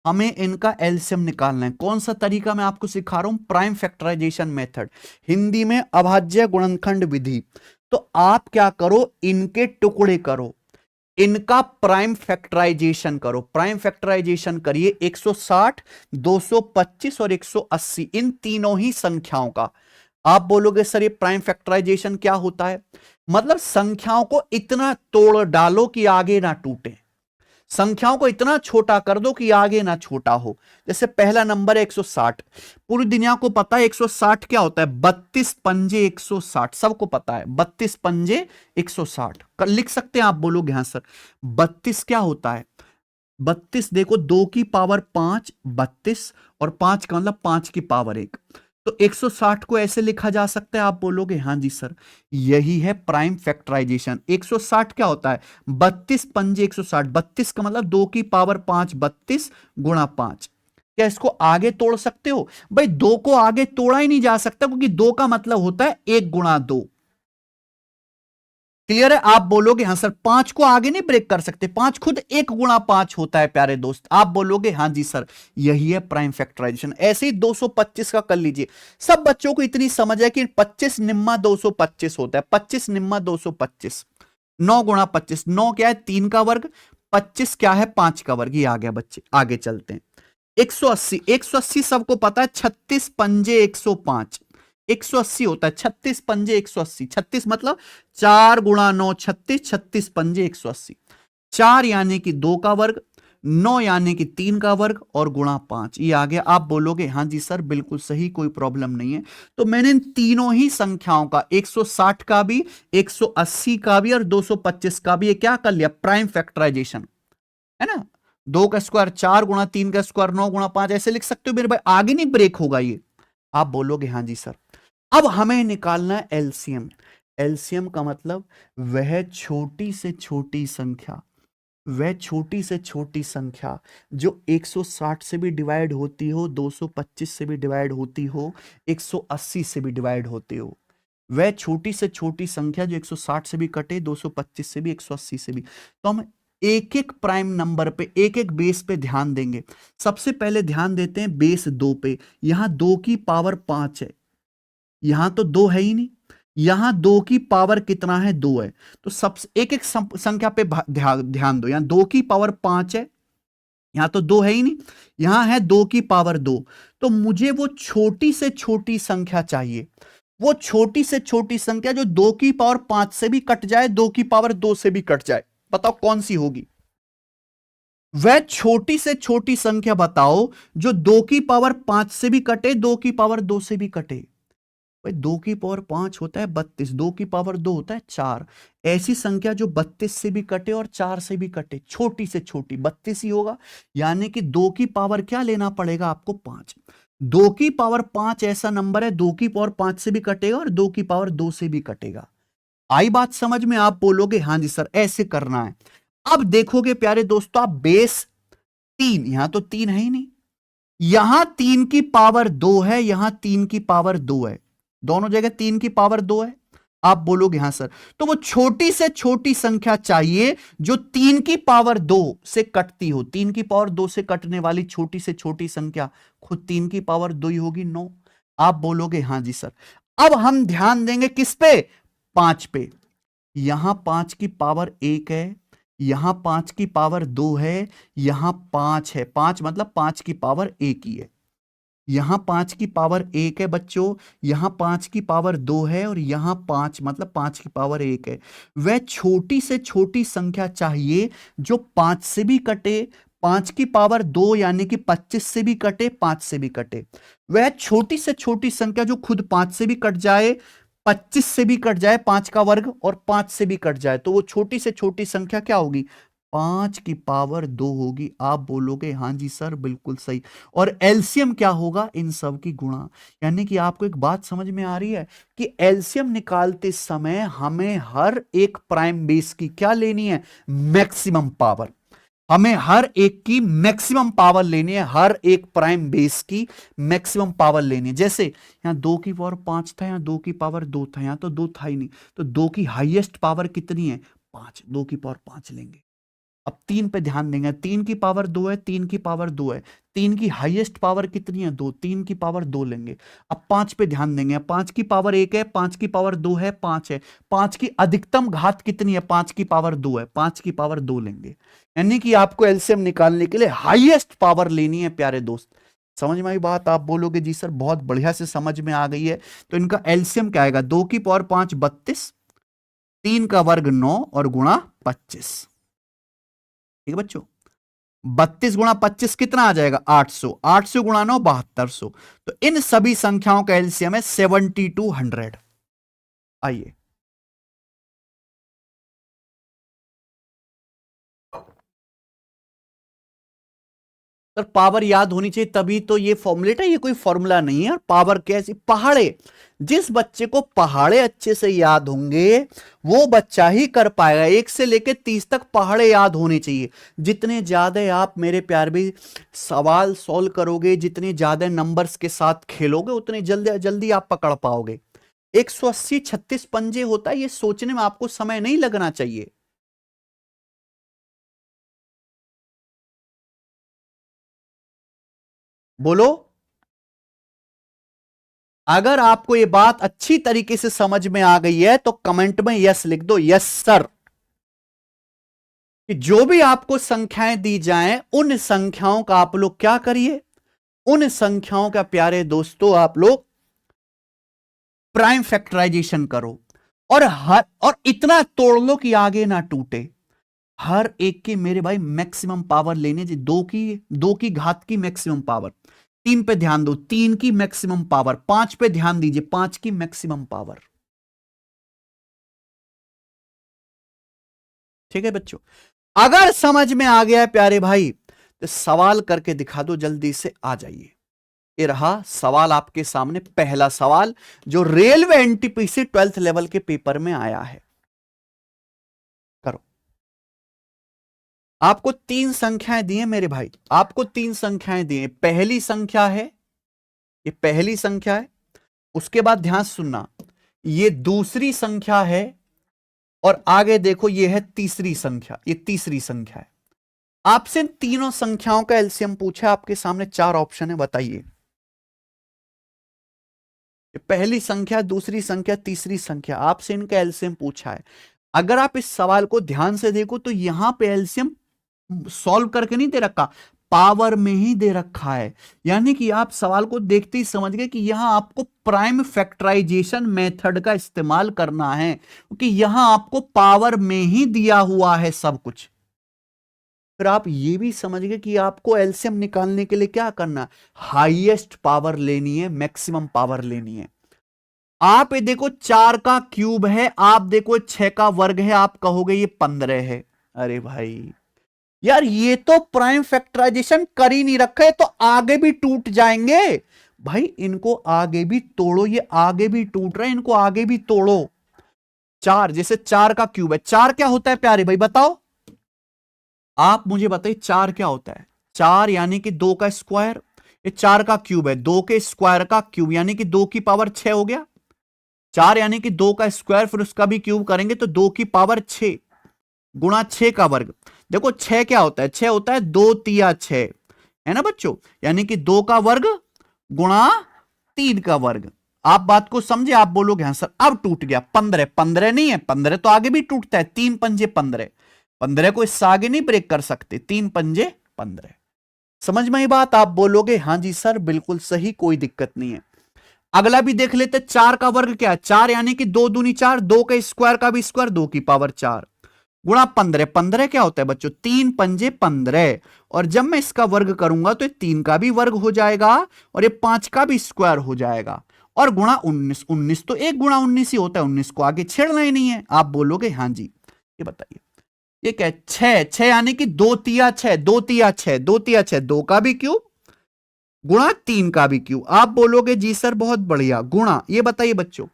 हमें इनका एलसीएम निकालना है। कौन सा तरीका मैं आपको सिखा रहा हूं? प्राइम फैक्टराइजेशन मेथड, हिंदी में अभाज्य गुणनखंड विधि। तो आप क्या करो, इनके टुकड़े करो, इनका प्राइम फैक्टराइजेशन करो। प्राइम फैक्टराइजेशन करिए 160, 225 और 180, इन तीनों ही संख्याओं का। आप बोलोगे सर ये प्राइम फैक्टराइजेशन क्या होता है? मतलब संख्याओं को इतना तोड़ डालो कि आगे ना टूटे, संख्याओं को इतना छोटा कर दो कि आगे ना छोटा हो। जैसे पहला नंबर है 160। पूरी दुनिया को पता है 160 क्या होता है? 32 पंजे 160, सबको पता है 32 पंजे 160। लिख सकते हैं, आप बोलोगे हाँ सर 32 क्या होता है? 32 देखो, 2 की पावर 5 32, और 5 का मतलब 5 की पावर 1। तो 160 को ऐसे लिखा जा सकता है। आप बोलोगे हाँ जी सर, यही है प्राइम फैक्टराइजेशन। 160 क्या होता है? 32 पंजे 160। 32 का मतलब 2 की पावर 5, 32 गुणा 5। क्या इसको आगे तोड़ सकते हो? भाई 2 को आगे तोड़ा ही नहीं जा सकता, क्योंकि 2 का मतलब होता है 1 गुणा 2। क्लियर है? आप बोलोगे हाँ सर 5 को आगे नहीं ब्रेक कर सकते, 5 खुद 1 गुणा 5 होता है प्यारे दोस्त। आप बोलोगे हाँ जी सर, यही है प्राइम फैक्टराइजेशन। ऐसे ही 225 का कर लीजिए। सब बच्चों को इतनी समझ है कि 25 निम्मा 225 होता है। 25 निम्मा 225, 9 गुणा 25। 9 क्या है? 3 का वर्ग। 25 क्या है? 5 का वर्ग। ये आ गया बच्चे। आगे चलते हैं। 180, 180 सबको पता है 36 पंजे 105। 180 होता है 36 पंजे 180। 36 मतलब 4 गुणा 9 36, 36 पंजे 180। 4 यानी कि 2 का वर्ग, 9 यानी कि 3 का वर्ग, और गुणा 5। ये आ गया। आप बोलोगे हाँ जी सर बिल्कुल सही, कोई प्रॉब्लम नहीं है। तो मैंने इन तीनों ही संख्याओं का, 160 का भी, 180 का भी और 225 का भी, ये क्या कर लिया? प्राइम फैक्टराइजेशन, है ना। 2 का स्क्वायर 4 गुणा 3 का स्क्वायर 9 गुणा 5, ऐसे लिख सकते हो मेरे भाई, आगे नहीं ब्रेक होगा ये। आप बोलोगे हाँ जी सर। अब हमें निकालना है एलसीएम। एलसीएम का मतलब वह छोटी से छोटी संख्या, वह छोटी से छोटी संख्या जो 160 से भी डिवाइड होती हो, 225 से भी डिवाइड होती हो, 180 से भी डिवाइड होती हो, वह छोटी से छोटी संख्या जो 160 से भी कटे, 225 से भी, 180 से भी। तो हम एक एक प्राइम नंबर पे, एक एक बेस पे ध्यान देंगे। सबसे पहले ध्यान देते हैं बेस 2 पे। यहां 2 की पावर 5 है, यहां तो 2 है ही नहीं, यहां 2 की पावर कितना है, 2 है। तो सबसे एक एक संख्या पे ध्यान दो। यहां 2 की पावर 5 है, यहां तो 2 है ही नहीं, यहां है 2 की पावर 2। तो मुझे वो छोटी से छोटी संख्या चाहिए, वो छोटी से छोटी संख्या जो 2 की पावर 5 से भी कट जाए, 2 की पावर 2 से भी कट जाए। बताओ कौन सी होगी? वह छोटी से छोटी संख्या बताओ जो 2 की पावर 5 से भी कटे, 2 की पावर 2 से भी कटे। भाई 2 की पावर 5 होता है 32, 2 की पावर 2 होता है 4। ऐसी संख्या जो 32 से भी कटे और 4 से भी कटे, छोटी से छोटी 32 ही होगा। यानी कि 2 की पावर क्या लेना पड़ेगा आपको, 5। 2 की पावर 5 ऐसा नंबर है 2 की पावर 5 से भी कटेगा और 2 की पावर 2 से भी कटेगा। आई बात समझ में? आप बोलोगे हाँ जी सर ऐसे करना है। अब देखोगे प्यारे दोस्तों, आप बेस 3, यहां तो 3 है ही नहीं, यहां 3 की पावर 2 है, यहां 3 की पावर 2 है, दोनों जगह 3 की पावर 2 है। आप बोलोगे हाँ सर। तो वो छोटी से छोटी संख्या चाहिए जो 3 की पावर 2 से कटती हो। 3 की पावर 2 से कटने वाली छोटी से छोटी संख्या खुद 3 की पावर 2 ही होगी, 9। आप बोलोगे हाँ जी सर। अब हम ध्यान देंगे किस पे, 5 पे। यहां 5 की पावर 1 है, यहां 5 की पावर 2 है, यहां 5 है, 5 मतलब 5 की पावर 1 ही है। यहां 5 की पावर 1 है बच्चों, यहां 5 की पावर 2 है और यहां 5 मतलब 5 की पावर 1 है। वह छोटी से छोटी संख्या चाहिए जो 5 से भी कटे, 5 की पावर 2 यानी कि 25 से भी कटे, 5 से भी कटे। वह छोटी से छोटी संख्या जो खुद 5 से भी कट जाए, 25 से भी कट जाए, 5 का वर्ग, और 5 से भी कट जाए। तो वो छोटी से छोटी संख्या क्या होगी, 5 की पावर 2 होगी। आप बोलोगे हाँ जी सर बिल्कुल सही। और एलसीएम क्या होगा, इन सब की गुणा। यानी कि आपको एक बात समझ में आ रही है कि एलसीएम निकालते समय हमें हर एक प्राइम बेस की क्या लेनी है, मैक्सिमम पावर। हमें हर एक की मैक्सिमम पावर लेनी है, हर एक प्राइम बेस की मैक्सिमम पावर लेनी है। जैसे यहां 2 की पावर 5 था, यहां 2 की पावर 2 था, यहां तो 2 था ही नहीं, तो 2 की हाईएस्ट पावर कितनी है, 5। 2 की पावर 5 लेंगे। अब 3 पे ध्यान देंगे, 3 की पावर 2 है, 3 की पावर 2 है, 3 की हाईएस्ट पावर कितनी है, 2, 3 की पावर 2 लेंगे। अब 5 पे ध्यान देंगे, 5 की पावर 1 है, 5 की पावर 2 है, 5 है, 5 की अधिकतम घात कितनी है, 5 की पावर 2 है, 5 की पावर 2 लेंगे। यानी कि आपको एलसीएम निकालने के लिए हाईएस्ट पावर लेनी है प्यारे दोस्त। समझ में आई बात? आप बोलोगे जी सर बहुत बढ़िया से समझ में आ गई है। तो इनका एलसीएम क्या आएगा, 2 की पावर 5 32, 3 का वर्ग 9 और गुणा 25। ठीक है बच्चों, 32 गुणा 25 कितना आ जाएगा, 800, 800 गुणा 9 7200। तो इन सभी संख्याओं का एलसीएम है 7200। आइए सर, पावर याद होनी चाहिए तभी तो ये फॉर्मुलेट है, ये कोई फॉर्मूला नहीं है। और पावर कैसी, पहाड़े, जिस बच्चे को पहाड़े अच्छे से याद होंगे वो बच्चा ही कर पाएगा। 1 से लेकर 30 तक पहाड़े याद होने चाहिए। जितने ज्यादा आप मेरे प्यार भी सवाल सॉल्व करोगे, जितने ज्यादा नंबर्स के साथ खेलोगे, उतने जल्दी जल्दी आप पकड़ पाओगे। 180 36 पंजे होता है, ये सोचने में आपको समय नहीं लगना चाहिए। बोलो, अगर आपको ये बात अच्छी तरीके से समझ में आ गई है तो कमेंट में यस लिख दो, यस सर। कि जो भी आपको संख्याएं दी जाएं उन संख्याओं का आप लोग क्या करिए, उन संख्याओं का प्यारे दोस्तों आप लोग प्राइम फैक्टराइजेशन करो। और इतना तोड़ लो कि आगे ना टूटे। हर एक की मेरे भाई मैक्सिमम पावर लेने, 2 की घात की मैक्सिमम पावर। 3 पे ध्यान दो, 3 की मैक्सिमम पावर। 5 पे ध्यान दीजिए, 5 की मैक्सिमम पावर। ठीक है बच्चों, अगर समझ में आ गया है प्यारे भाई तो सवाल करके दिखा दो, जल्दी से आ जाइए। ये रहा सवाल आपके सामने, पहला सवाल जो रेलवे एनटीपीसी 12th लेवल के पेपर में आया है। करो। आपको 3 संख्याएं दी हैं मेरे भाई, आपको 3 संख्याएं दी हैं। पहली संख्या है, ये पहली संख्या है। उसके बाद ध्यान सुनना, ये दूसरी संख्या है, और आगे देखो ये है तीसरी संख्या, ये तीसरी संख्या है। आपसे इन तीनों संख्याओं का एलसीएम पूछा, आपके सामने 4 ऑप्शन है, बताइए। पहली संख्या, दूसरी संख्या, तीसरी संख्या, आपसे इनका एलसीएम पूछा है। अगर आप इस सवाल को ध्यान से देखो तो यहां पे एलसीएम सॉल्व करके नहीं दे रखा, पावर में ही दे रखा है। यानी कि आप सवाल को देखते ही समझ गए कि यहां आपको प्राइम फैक्टराइजेशन मेथड का इस्तेमाल करना है, क्योंकि यहां आपको पावर में ही दिया हुआ है सब कुछ। फिर आप ये भी समझ गए कि आपको एलसीएम निकालने के लिए क्या करना, हाईएस्ट पावर लेनी है, मैक्सिमम पावर लेनी है। आप ये देखो 4 का क्यूब है, आप देखो 6 का वर्ग है, आप कहोगे ये 15 है। अरे भाई यार, ये तो प्राइम फैक्टराइजेशन कर ही नहीं रखे, तो आगे भी टूट जाएंगे भाई। इनको आगे भी तोड़ो, ये आगे भी टूट रहे हैं, इनको आगे भी तोड़ो। 4, जैसे 4 का क्यूब है, 4 क्या होता है प्यारे भाई बताओ, आप मुझे बताइए 4 क्या होता है। 4 यानी कि 2 का स्क्वायर, ये 4 का क्यूब है, 2 के स्क्वायर का क्यूब यानी कि 2 की पावर 6 हो गया। 4 यानी कि 2 का स्क्वायर, फिर उसका भी क्यूब करेंगे तो 2 की पावर 6 गुणा 6 का वर्ग। देखो 6 क्या होता है, 6 होता है 2 तिया 6, है ना बच्चों, यानी कि 2 का वर्ग गुणा 3 का वर्ग। आप बात को समझे, आप बोलोगे हाँ सर अब टूट गया। 15, 15 नहीं है, 15 तो आगे भी टूटता है, 3 पंजे 15, 15 को इससे आगे नहीं ब्रेक कर सकते, 3 पंजे 15। समझ में ये बात, आप बोलोगे हाँ जी सर बिल्कुल सही, कोई दिक्कत नहीं है। अगला भी देख लेते, 4 का वर्ग क्या है, 4 यानी कि 2 दूनी 4, 2 के स्क्वायर का भी स्क्वायर, 2 की पावर 4 गुणा 15, 15 क्या होता है बच्चों, 3 पंजे 15, और जब मैं इसका वर्ग करूंगा तो 3 का भी वर्ग हो जाएगा और ये 5 का भी स्क्वायर हो जाएगा, और गुणा 19, 19 तो 1 गुणा 19 ही होता है, 19 को आगे छेड़ना ही नहीं है। आप बोलोगे हाँ जी, ये बताइए ये क्या है, 6, 6 यानी कि 2 तिया 6, 2 तिया 6, 2 तिया 6, 2 का भी क्यूब गुणा 3 का भी क्यूब। आप बोलोगे जी सर बहुत बढ़िया, गुणा ये बताइए बच्चों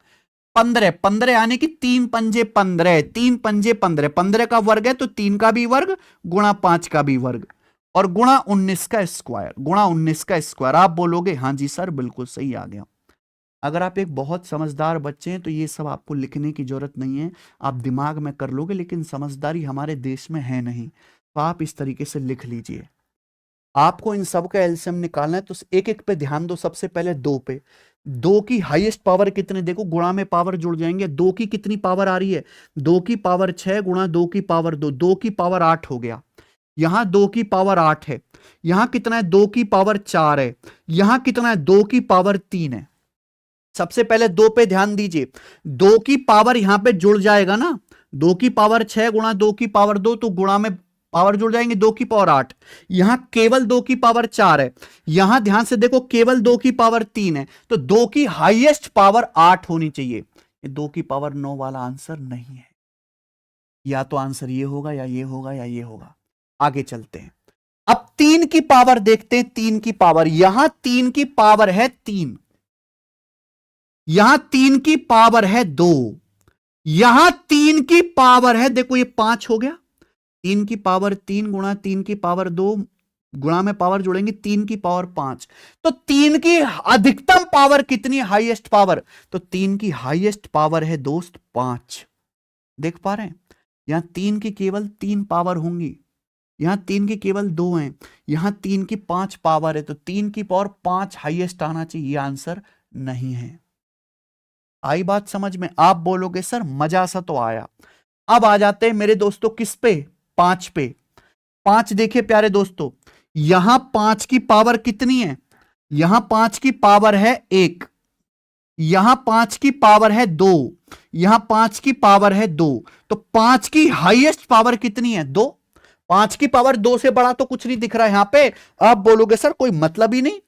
15, 15 यानी कि 3 पंजे 15, 3 पंजे 15, 15 का वर्ग है तो 3 का भी वर्ग गुणा 5 का भी वर्ग, और गुणा 19 का स्क्वायर, गुणा 19 का स्क्वायर। आप बोलोगे हाँ जी सर बिल्कुल सही आ गया। अगर आप एक बहुत समझदार बच्चे हैं तो ये सब आपको लिखने की जरूरत नहीं है, आप दिमाग में कर लोगे, लेकिन समझदारी हमारे देश में है नहीं, तो आप इस तरीके से लिख लीजिए। आपको इन सब का एलसीएम निकालना है तो एक एक पे ध्यान दो। सबसे पहले 2 पे, 2 की हाईएस्ट पावर कितने, देखो गुणा में पावर जुड़ जाएंगे। 2 की कितनी पावर आ रही है, 2 की पावर 6 गुणा 2 की पावर 2, 2 की पावर 8 हो गया। यहां 2 की पावर 8 है, यहां कितना है 2 की पावर 4 है, यहां कितना है 2 की पावर 3 है। सबसे पहले 2 पे ध्यान दीजिए, 2 की पावर यहां पे जुड़ जाएगा ना, 2 की पावर 6 गुणा 2 की पावर 2, तो गुणा में पावर जुड़ जाएंगे, 2 की पावर 8। यहां केवल 2 की पावर 4 है, यहां ध्यान से देखो केवल 2 की पावर 3 है, तो 2 की हाईएस्ट पावर 8 होनी चाहिए। ये 2 की पावर 9 वाला आंसर नहीं है, या तो आंसर ये होगा या ये होगा या ये होगा। आगे चलते हैं, अब 3 की पावर देखते हैं। 3 की पावर, यहां 3 की पावर है 3, यहां 3 की पावर है 2, यहां 3 की पावर है, देखो ये 5 हो गया। 3 की पावर 3 गुणा 3 की पावर 2, गुणा में पावर जोड़ेंगे 3 की पावर 5, तो 3 की अधिकतम पावर कितनी है, हाईएस्ट पावर, तो 3 की हाईएस्ट पावर है दोस्त 5। देख पा रहे हैं, यहां 3 की केवल 3 पावर होंगी, यहां 3 की केवल 2 हैं, यहां 3 की 5 पावर है, तो 3 की पावर 5 हाईएस्ट आना चाहिए, यह आंसर नहीं है। आई बात समझ में? आप बोलोगे सर मजा सा तो आया। अब आ जाते हैं मेरे दोस्तों किस पे, 5 पे। 5 देखिए प्यारे दोस्तों, यहां 5 की पावर कितनी है, यहां 5 की पावर है 1, यहां 5 की पावर है 2, यहां 5 की पावर है 2, तो 5 की हाईएस्ट पावर कितनी है, 2। 5 की पावर 2 से बड़ा तो कुछ नहीं दिख रहा है यहां पे। आप बोलोगे सर कोई मतलब ही नहीं,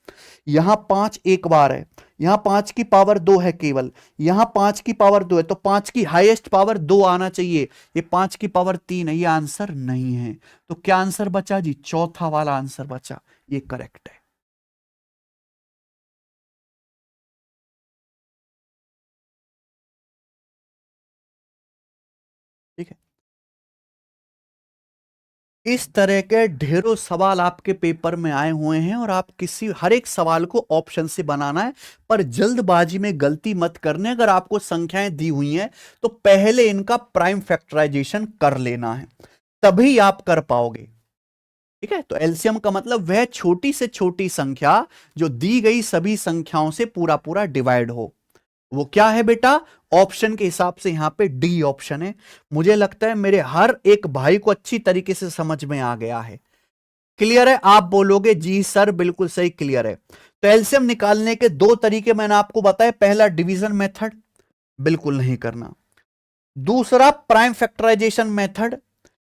यहां 5 एक बार है, यहां 5 की पावर 2 है केवल, यहां 5 की पावर 2 है, तो 5 की हाईएस्ट पावर 2 आना चाहिए, ये 5 की पावर 3 है, ये आंसर नहीं है। तो क्या आंसर बचा जी? चौथा वाला आंसर बचा, ये करेक्ट है। ठीक है, इस तरह के ढेरों सवाल आपके पेपर में आए हुए हैं और आप किसी हर एक सवाल को ऑप्शन से बनाना है, पर जल्दबाजी में गलती मत करने। अगर आपको संख्याएं दी हुई हैं तो पहले इनका प्राइम फैक्टराइजेशन कर लेना है, तभी आप कर पाओगे। ठीक है, तो एलसीएम का मतलब वह छोटी से छोटी संख्या जो दी गई सभी संख्याओं से पूरा पूरा डिवाइड हो। वो क्या है बेटा? ऑप्शन के हिसाब से यहां पे डी ऑप्शन है। मुझे लगता है मेरे हर एक भाई को अच्छी तरीके से समझ में आ गया है। क्लियर है? आप बोलोगे जी सर बिल्कुल सही, क्लियर है। तो एलसीएम निकालने के दो तरीके मैंने आपको बताए। पहला डिवीजन मेथड, बिल्कुल नहीं करना। दूसरा प्राइम फैक्टराइजेशन मेथड,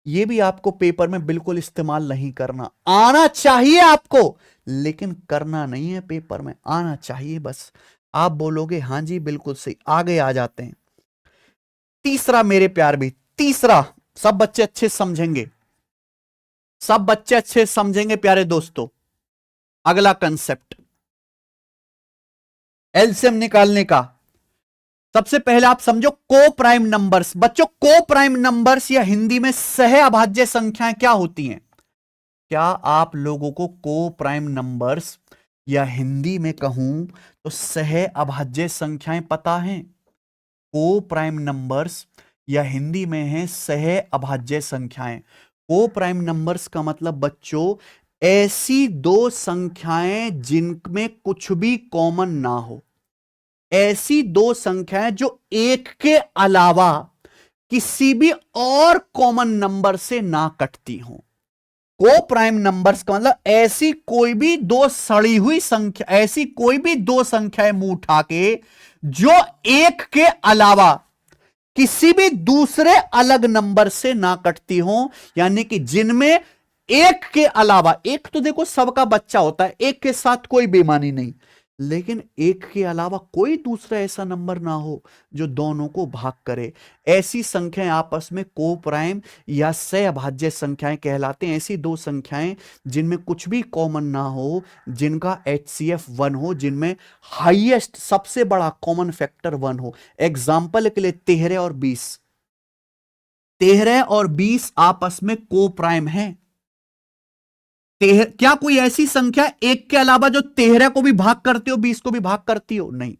ये भी आपको पेपर में बिल्कुल इस्तेमाल नहीं करना। आना चाहिए आपको, लेकिन करना नहीं है पेपर में, आना चाहिए बस। आप बोलोगे हां जी बिल्कुल सही, आगे आ जाते हैं। तीसरा मेरे प्यार भी, तीसरा सब बच्चे अच्छे समझेंगे, सब बच्चे अच्छे समझेंगे प्यारे दोस्तों। अगला कंसेप्ट एलसीएम निकालने का। सबसे पहले आप समझो को प्राइम नंबर्स। बच्चों को प्राइम नंबर्स या हिंदी में सह अभाज्य संख्याएं क्या होती हैं? क्या आप लोगों को को प्राइम नंबर्स या हिंदी में कहूं तो सह अभाज्य संख्याएं पता हैं? को प्राइम नंबर्स या हिंदी में है सह अभाज्य संख्याएं। को प्राइम नंबर्स का मतलब बच्चों ऐसी दो संख्याएं जिनमें कुछ भी कॉमन ना हो, ऐसी दो संख्याएं जो एक के अलावा किसी भी और कॉमन नंबर से ना कटती हो। को प्राइम नंबर्स का मतलब ऐसी कोई भी दो सड़ी हुई संख्या, ऐसी कोई भी दो संख्याएं मुंह उठा के जो एक के अलावा किसी भी दूसरे अलग नंबर से ना कटती हो, यानी कि जिनमें एक के अलावा, एक तो देखो सबका बच्चा होता है, एक के साथ कोई बेईमानी नहीं, लेकिन एक के अलावा कोई दूसरा ऐसा नंबर ना हो जो दोनों को भाग करे। ऐसी संख्याएं आपस में को प्राइम या सहअभाज्य संख्याएं कहलाते हैं। ऐसी दो संख्याएं जिनमें कुछ भी कॉमन ना हो, जिनका HCF 1 हो, जिनमें हाईएस्ट सबसे बड़ा कॉमन फैक्टर 1 हो। एग्जाम्पल के लिए 13 और 20, 13 और 20 आपस में को प्राइम है। क्या कोई ऐसी संख्या एक के अलावा जो 13 को भी भाग करती हो, 20 को भी भाग करती हो? नहीं।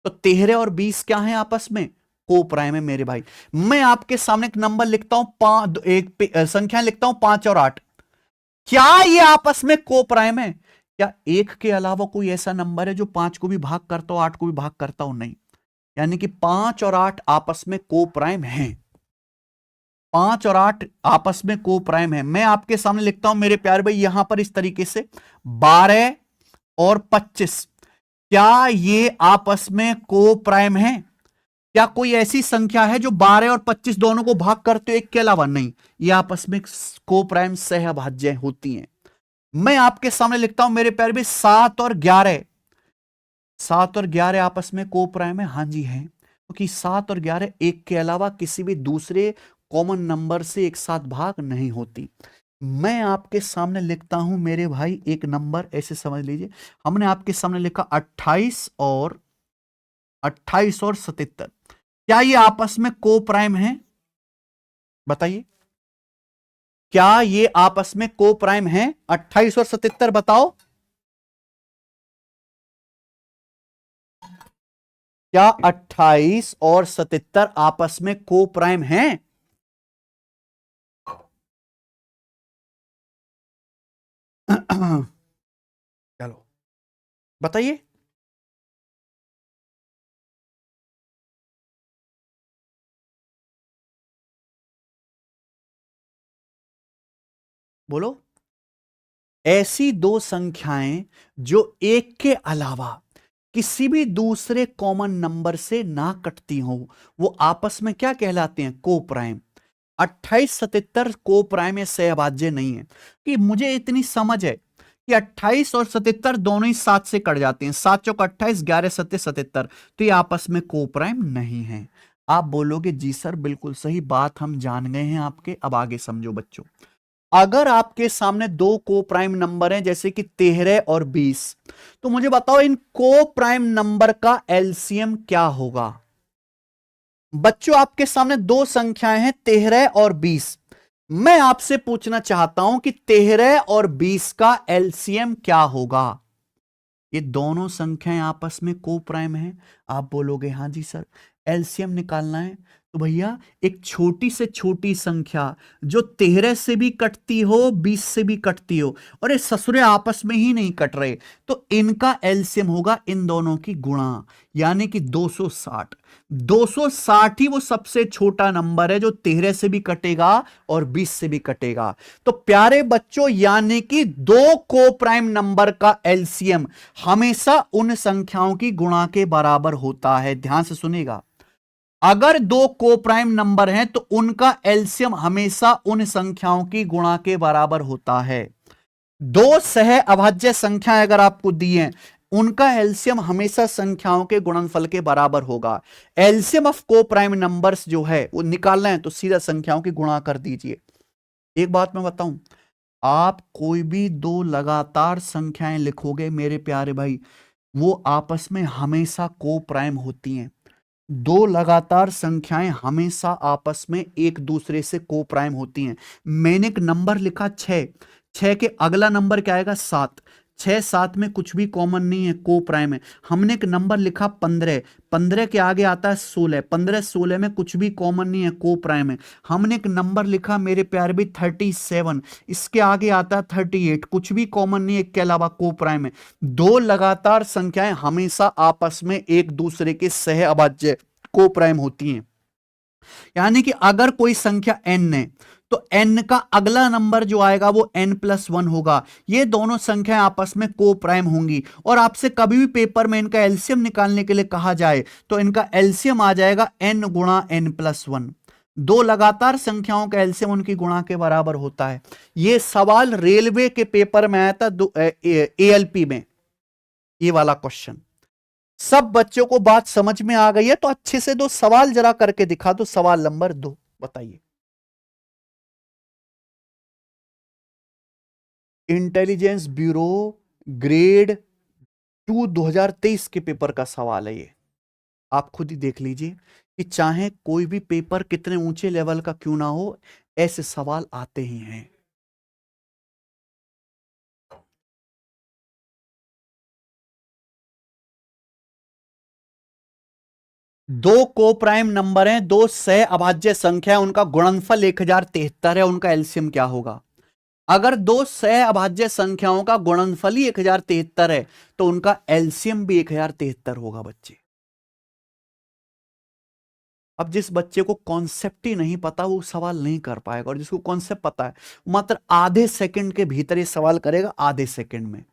तो 13 और 20 क्या है आपस में? को प्राइम है मेरे भाई। मैं आपके सामने एक नंबर लिखता हूं, एक संख्या लिखता हूं 5 और 8। क्या ये आपस में को प्राइम है? क्या एक के अलावा कोई ऐसा नंबर है जो 5 को भी भाग करता हो, 8 को भी भाग करता हो? नहीं। यानी कि 5 और 8 आपस में को प्राइम है। 5 और 8 आपस में को प्राइम है। मैं आपके सामने लिखता हूं मेरे प्यारे भाई यहां पर इस तरीके से 12 और 25। क्या ये आपस में को प्राइम है? क्या कोई ऐसी संख्या है जो 12 और 25 दोनों को भाग करते हो एक के अलावा? नहीं। ये आपस में को प्राइम सहअभाज्य होती हैं। मैं आपके सामने लिखता हूं मेरे प्यारे भाई 7 और 11। 7 और 11 आपस में को प्राइम है? हां जी है, क्योंकि 7 और 11 एक के अलावा किसी भी दूसरे कॉमन नंबर से एक साथ भाग नहीं होती। मैं आपके सामने लिखता हूं मेरे भाई एक नंबर, ऐसे समझ लीजिए, हमने आपके सामने लिखा 28 और 77। क्या ये आपस में को प्राइम है? बताइए, क्या ये आपस में को प्राइम है? 28 और 77 बताओ। क्या 28 और 77 आपस में को प्राइम हैं? चलो बताइए। बोलो। ऐसी दो संख्याएं जो एक के अलावा किसी भी दूसरे कॉमन नंबर से ना कटती हो, वो आपस में क्या कहलाते हैं? को प्राइम। 28 77 को प्राइम या सहअभाज्य नहीं है। कि मुझे इतनी समझ है कि 28 और 77 दोनों ही 7 से कट जाते हैं, 7 चौक 28, 11 सत्ते 77, तो ये आपस में को प्राइम नहीं है। आप बोलोगे जी सर बिल्कुल सही बात, हम जान गए हैं आपके। अब आगे समझो बच्चों, अगर आपके सामने दो को प्राइम नंबर हैं जैसे कि 13 और 20, तो मुझे बताओ इन को प्राइम नंबर का एलसीएम क्या होगा। बच्चों आपके सामने दो संख्याएं हैं 13 और 20, मैं आपसे पूछना चाहता हूं कि 13 और 20 का एलसीएम क्या होगा। ये दोनों संख्याएं आपस में को प्राइम हैं। आप बोलोगे हां जी सर, एलसीएम निकालना है तो भैया एक छोटी से छोटी संख्या जो 13 से भी कटती हो 20 से भी कटती हो, और ये ससुरे आपस में ही नहीं कट रहे, तो इनका एलसीएम होगा इन दोनों की गुणा, यानी कि 260। 260 ही वो सबसे छोटा नंबर है जो 13 से भी कटेगा और 20 से भी कटेगा। तो प्यारे बच्चों, यानी कि दो को प्राइम नंबर का एलसीएम हमेशा उन संख्याओं की गुणा के बराबर होता है। ध्यान से सुनेगा, अगर दो को प्राइम नंबर हैं तो उनका एलसीएम हमेशा उन संख्याओं की गुणा के बराबर होता है। दो सह अभाज्य संख्याएं अगर आपको दी हैं, उनका एलसीएम हमेशा संख्याओं के गुणनफल के बराबर होगा। एलसीएम ऑफ को प्राइम नंबर्स जो है वो निकालना है तो सीधा संख्याओं की गुणा कर दीजिए। एक बात मैं बताऊं, आप कोई भी दो लगातार संख्याएं लिखोगे मेरे प्यारे भाई, वो आपस में हमेशा को प्राइम होती हैं। दो लगातार संख्याएं हमेशा आपस में एक दूसरे से को प्राइम होती हैं। मैंने एक नंबर लिखा 6, 6 के अगला नंबर क्या आएगा 7, 6 7 में कुछ भी कॉमन नहीं है, को प्राइम है। हमने एक नंबर लिखा 15, 15 के आगे आता है 16, 15 16 में कुछ भी कॉमन नहीं है, को प्राइम है। हमने एक नंबर लिखा मेरे प्यारे भी 37, इसके आगे आता है 38, कुछ भी कॉमन नहीं है के अलावा को प्राइम है। दो लगातार संख्याएं हमेशा आपस में एक दूसरे के सह अभाज्य को प्राइम होती हैं। यानी कि अगर कोई संख्या n है तो n का अगला नंबर जो आएगा वो n+1 होगा। ये दोनों संख्याएं आपस में को प्राइम होंगी, और आपसे कभी भी पेपर में इनका एलसीएम निकालने के लिए कहा जाए तो इनका एलसीएम आ जाएगा n गुणा n+1। दो लगातार संख्याओं का एलसीएम उनकी गुणा के बराबर होता है। यह सवाल रेलवे के पेपर में आया था एएलपी में, ये वाला क्वेश्चन। सब बच्चों को बात समझ में आ गई है तो अच्छे से दो सवाल जरा करके दिखा दो। सवाल नंबर 2 बताइए। इंटेलिजेंस ब्यूरो ग्रेड 2 2023 के पेपर का सवाल है ये। आप खुद ही देख लीजिए कि चाहे कोई भी पेपर कितने ऊंचे लेवल का क्यों ना हो, ऐसे सवाल आते ही हैं। दो को प्राइम नंबर हैं, दो सह अभाज्य संख्या है, उनका गुणनफल 1073 है, उनका एलसीएम क्या होगा। अगर दो सह अभाज्य संख्याओं का गुणनफल ही 1073 है तो उनका एलसीएम भी 1073 होगा बच्चे। अब जिस बच्चे को कॉन्सेप्ट ही नहीं पता वो सवाल नहीं कर पाएगा, और जिसको कॉन्सेप्ट पता है मात्र आधे सेकंड के भीतर ये सवाल करेगा, आधे सेकंड में।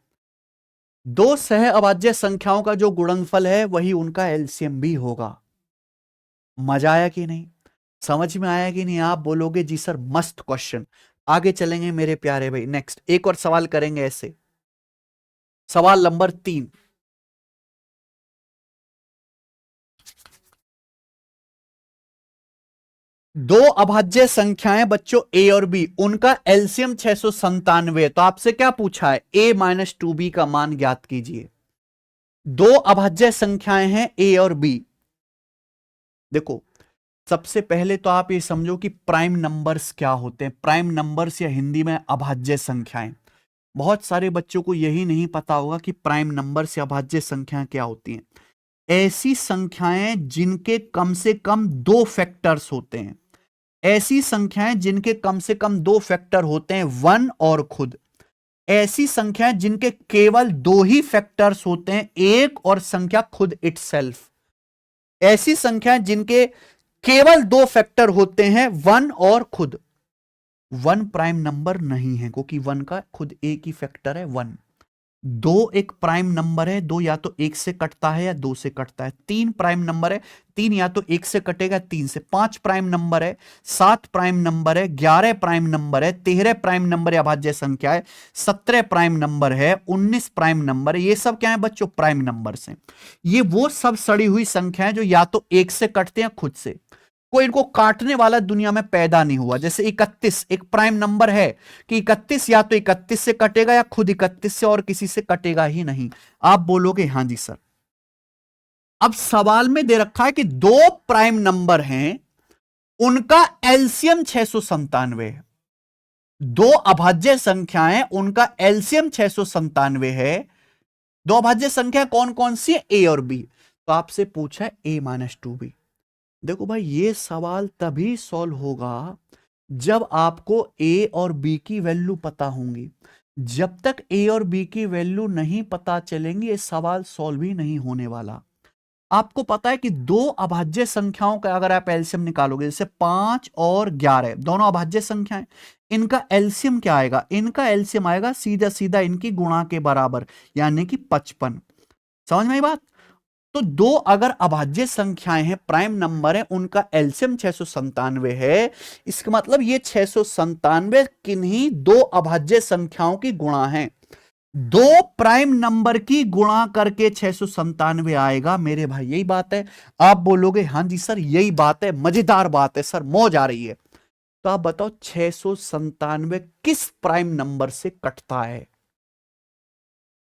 दो सह अभाज्य संख्याओं का जो गुणनफल है वही उनका एलसीएम भी होगा। मजा आया कि नहीं, समझ में आया कि नहीं। आप बोलोगे जी सर मस्त क्वेश्चन। आगे चलेंगे मेरे प्यारे भाई, नेक्स्ट एक और सवाल करेंगे ऐसे। सवाल नंबर 3, दो अभाज्य संख्याएं बच्चों ए और बी, उनका एलसीएम 697, तो आपसे क्या पूछा है, a-2b का मान ज्ञात कीजिए। दो अभाज्य संख्याएं हैं ए और बी। देखो सबसे पहले तो आप ये समझो कि प्राइम नंबर्स क्या होते हैं। प्राइम नंबर्स या हिंदी में अभाज्य संख्याएं। बहुत सारे बच्चों को यही नहीं पता होगा कि प्राइम नंबर्स या अभाज्य संख्याएं क्या होती हैं। ऐसी संख्याएं जिनके कम से कम दो फैक्टर्स होते हैं, ऐसी संख्याएं जिनके कम से कम दो फैक्टर होते हैं, 1 और खुद। ऐसी संख्याएं जिनके केवल दो ही फैक्टर्स होते हैं, एक और संख्या खुद इटसेल्फ। ऐसी संख्याएं जिनके केवल दो फैक्टर होते हैं, 1 और खुद। 1 प्राइम नंबर नहीं है क्योंकि 1 का खुद एक ही फैक्टर है 1। दो एक प्राइम नंबर है, दो या तो एक से कटता है या दो से कटता है। तीन प्राइम नंबर है, तीन या तो एक से कटेगा तीन से। पांच प्राइम नंबर है, सात प्राइम नंबर है, 11 प्राइम नंबर है, 13 प्राइम नंबर है, अभाज्य संख्या है, 17 प्राइम नंबर है, 19 प्राइम नंबर है। ये सब क्या है बच्चों? प्राइम नंबर से। ये वो सब सड़ी हुई संख्या है जो या तो एक से कटते हैं खुद से, कोई इनको काटने वाला दुनिया में पैदा नहीं हुआ। जैसे 31 एक प्राइम नंबर है कि 31 या तो 31 से कटेगा या खुद 31 से, और किसी से कटेगा ही नहीं। आप बोलोगे हां जी सर। अब सवाल में दे रखा है कि दो प्राइम नंबर हैं, उनका एलसीएम 697 है। दो अभाज्य संख्याएं, उनका एलसीएम 697 है। दो अभाज्य संख्या कौन कौन सी है? ए और बी। तो आपसे पूछा है a-2b। देखो भाई, ये सवाल तभी सॉल्व होगा जब आपको ए और बी की वैल्यू पता होंगी। जब तक ए और बी की वैल्यू नहीं पता चलेंगी, ये सवाल सॉल्व ही नहीं होने वाला। आपको पता है कि दो अभाज्य संख्याओं का अगर आप एलसीएम निकालोगे, जैसे 5 और 11 दोनों अभाज्य संख्याएं, इनका एलसीएम क्या आएगा? इनका एलसीएम आएगा सीधा सीधा इनकी गुणा के बराबर, यानी कि 55। समझ में आई बात? तो दो अगर अभाज्य संख्याएं हैं, प्राइम नंबर है, उनका एलसीएम 697 है। इसका मतलब ये 697 किन्हीं दो अभाज्य संख्याओं की गुणा है। दो प्राइम नंबर की गुणा करके 697 आएगा मेरे भाई। यही बात है। आप बोलोगे हां जी सर यही बात है, मजेदार बात है सर, मौज आ रही है। तो आप बताओ 697 किस प्राइम नंबर से कटता है?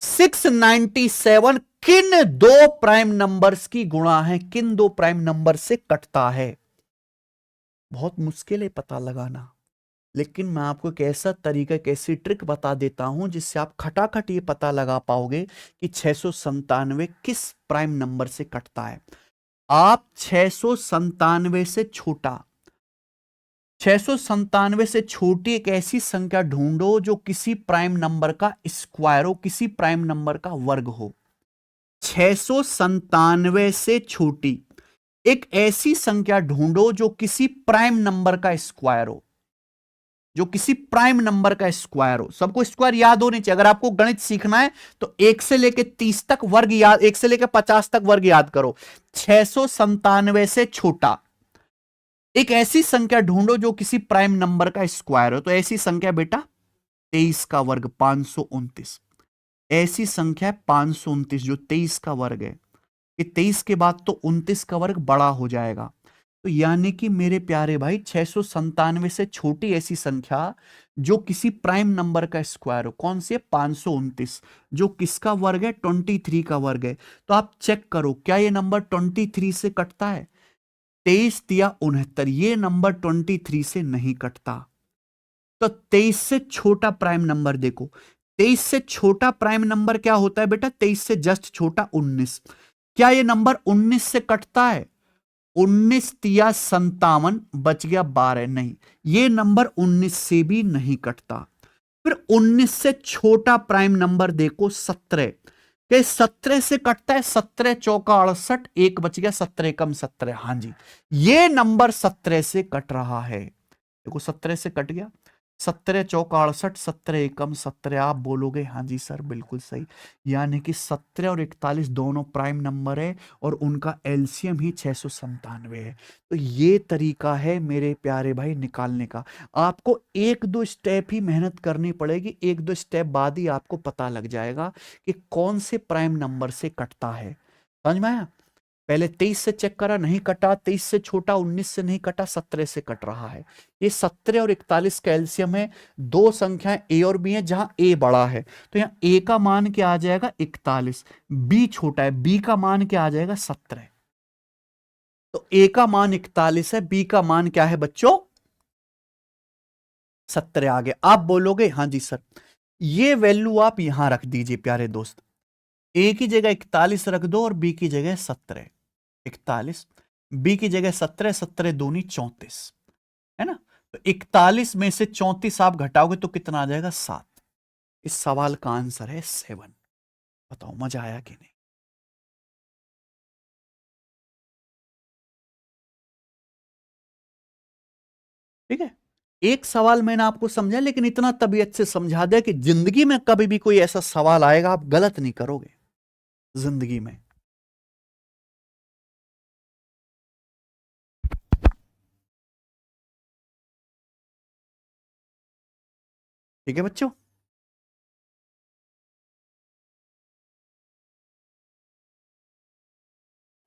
697 किन दो प्राइम नंबर्स की गुणा है, किन दो प्राइम नंबर से कटता है? बहुत मुश्किल है पता लगाना, लेकिन मैं आपको एक ऐसा तरीका, एक ऐसी ट्रिक बता देता हूं जिससे आप खटाखट ये पता लगा पाओगे कि 697 किस प्राइम नंबर से कटता है। आप 697 से छोटा, 697 से छोटी एक ऐसी संख्या ढूंढो जो किसी प्राइम नंबर का स्क्वायर हो, किसी प्राइम नंबर का वर्ग हो। 697 से छोटी एक ऐसी संख्या ढूंढो जो किसी प्राइम नंबर का स्क्वायर हो, जो किसी प्राइम नंबर का स्क्वायर हो। सबको स्क्वायर याद होने चाहिए। अगर आपको गणित सीखना है तो 1 से लेकर 30 तक वर्ग याद, 1 से लेकर 50 तक वर्ग याद करो। 697 से छोटा एक ऐसी संख्या ढूंढो जो किसी प्राइम नंबर का स्क्वायर हो। तो ऐसी संख्या बेटा 23 का वर्ग 529। ऐसी संख्या 529 जो 23 का वर्ग है। कि 23 के बाद तो 29 का वर्ग बड़ा हो जाएगा। तो यानी कि मेरे प्यारे भाई 697 से छोटी ऐसी संख्या जो किसी प्राइम नंबर का स्क्वायर हो, कौन सी है? 529, जो किसका वर्ग है? 23 का वर्ग है। तो आप चेक करो क्या ये नंबर 23 से कटता है? 23 या 69, ये नंबर 23 से नहीं कटता। तो 23 से छोटा प्राइम नंबर देखो, 23 से छोटा प्राइम नंबर क्या होता है बेटा? 23 से जस्ट छोटा 19। क्या ये नंबर 19 से कटता है? 19 तिया 57, बच गया 12। नहीं, ये नंबर 19 से भी नहीं कटता। फिर 19 से छोटा प्राइम नंबर देखो 17। क्या 17 से कटता है? 17 चौका 68, एक बच गया, 17 कम 17। हां जी, ये नंबर 17 से कट रहा है। देखो 17 से कट गया, 17 चौका 68, 17 एकम 17। आप बोलोगे हां जी सर बिल्कुल सही। यानी कि 17 और 41 दोनों प्राइम नंबर है और उनका एलसीएम ही 697 है। तो ये तरीका है मेरे प्यारे भाई निकालने का। आपको एक दो स्टेप ही मेहनत करनी पड़ेगी, एक दो स्टेप बाद ही आपको पता लग जाएगा कि कौन से प्राइम नंबर से कटता है। समझ में आया? पहले 23 से चेक करा, नहीं कटा। 23 से छोटा 19 से नहीं कटा, 17 से कट रहा है। ये 17 और 41 का एलसीएम है। दो संख्याएं ए और बी हैं, जहां ए बड़ा है तो यहां ए का मान क्या आ जाएगा? 41। बी छोटा है, बी का मान क्या आ जाएगा? 17। तो ए का मान 41 है, बी का मान क्या है बच्चों? 17 आ गया। आप बोलोगे हां जी सर। ये वैल्यू आप यहां रख दीजिए प्यारे दोस्त। ए की जगह 41 रख दो और बी की जगह 17। 41, बी की जगह 17, 17 दूनी 34, है ना? तो 41 में से 34 आप घटाओगे तो कितना आ जाएगा? 7। इस सवाल का आंसर है 7। बताओ मजा आया कि नहीं? ठीक है। एक सवाल मैंने आपको समझा, लेकिन इतना तबीयत से समझा दिया कि जिंदगी में कभी भी कोई ऐसा सवाल आएगा आप गलत नहीं करोगे जिंदगी में। ठीक है बच्चों।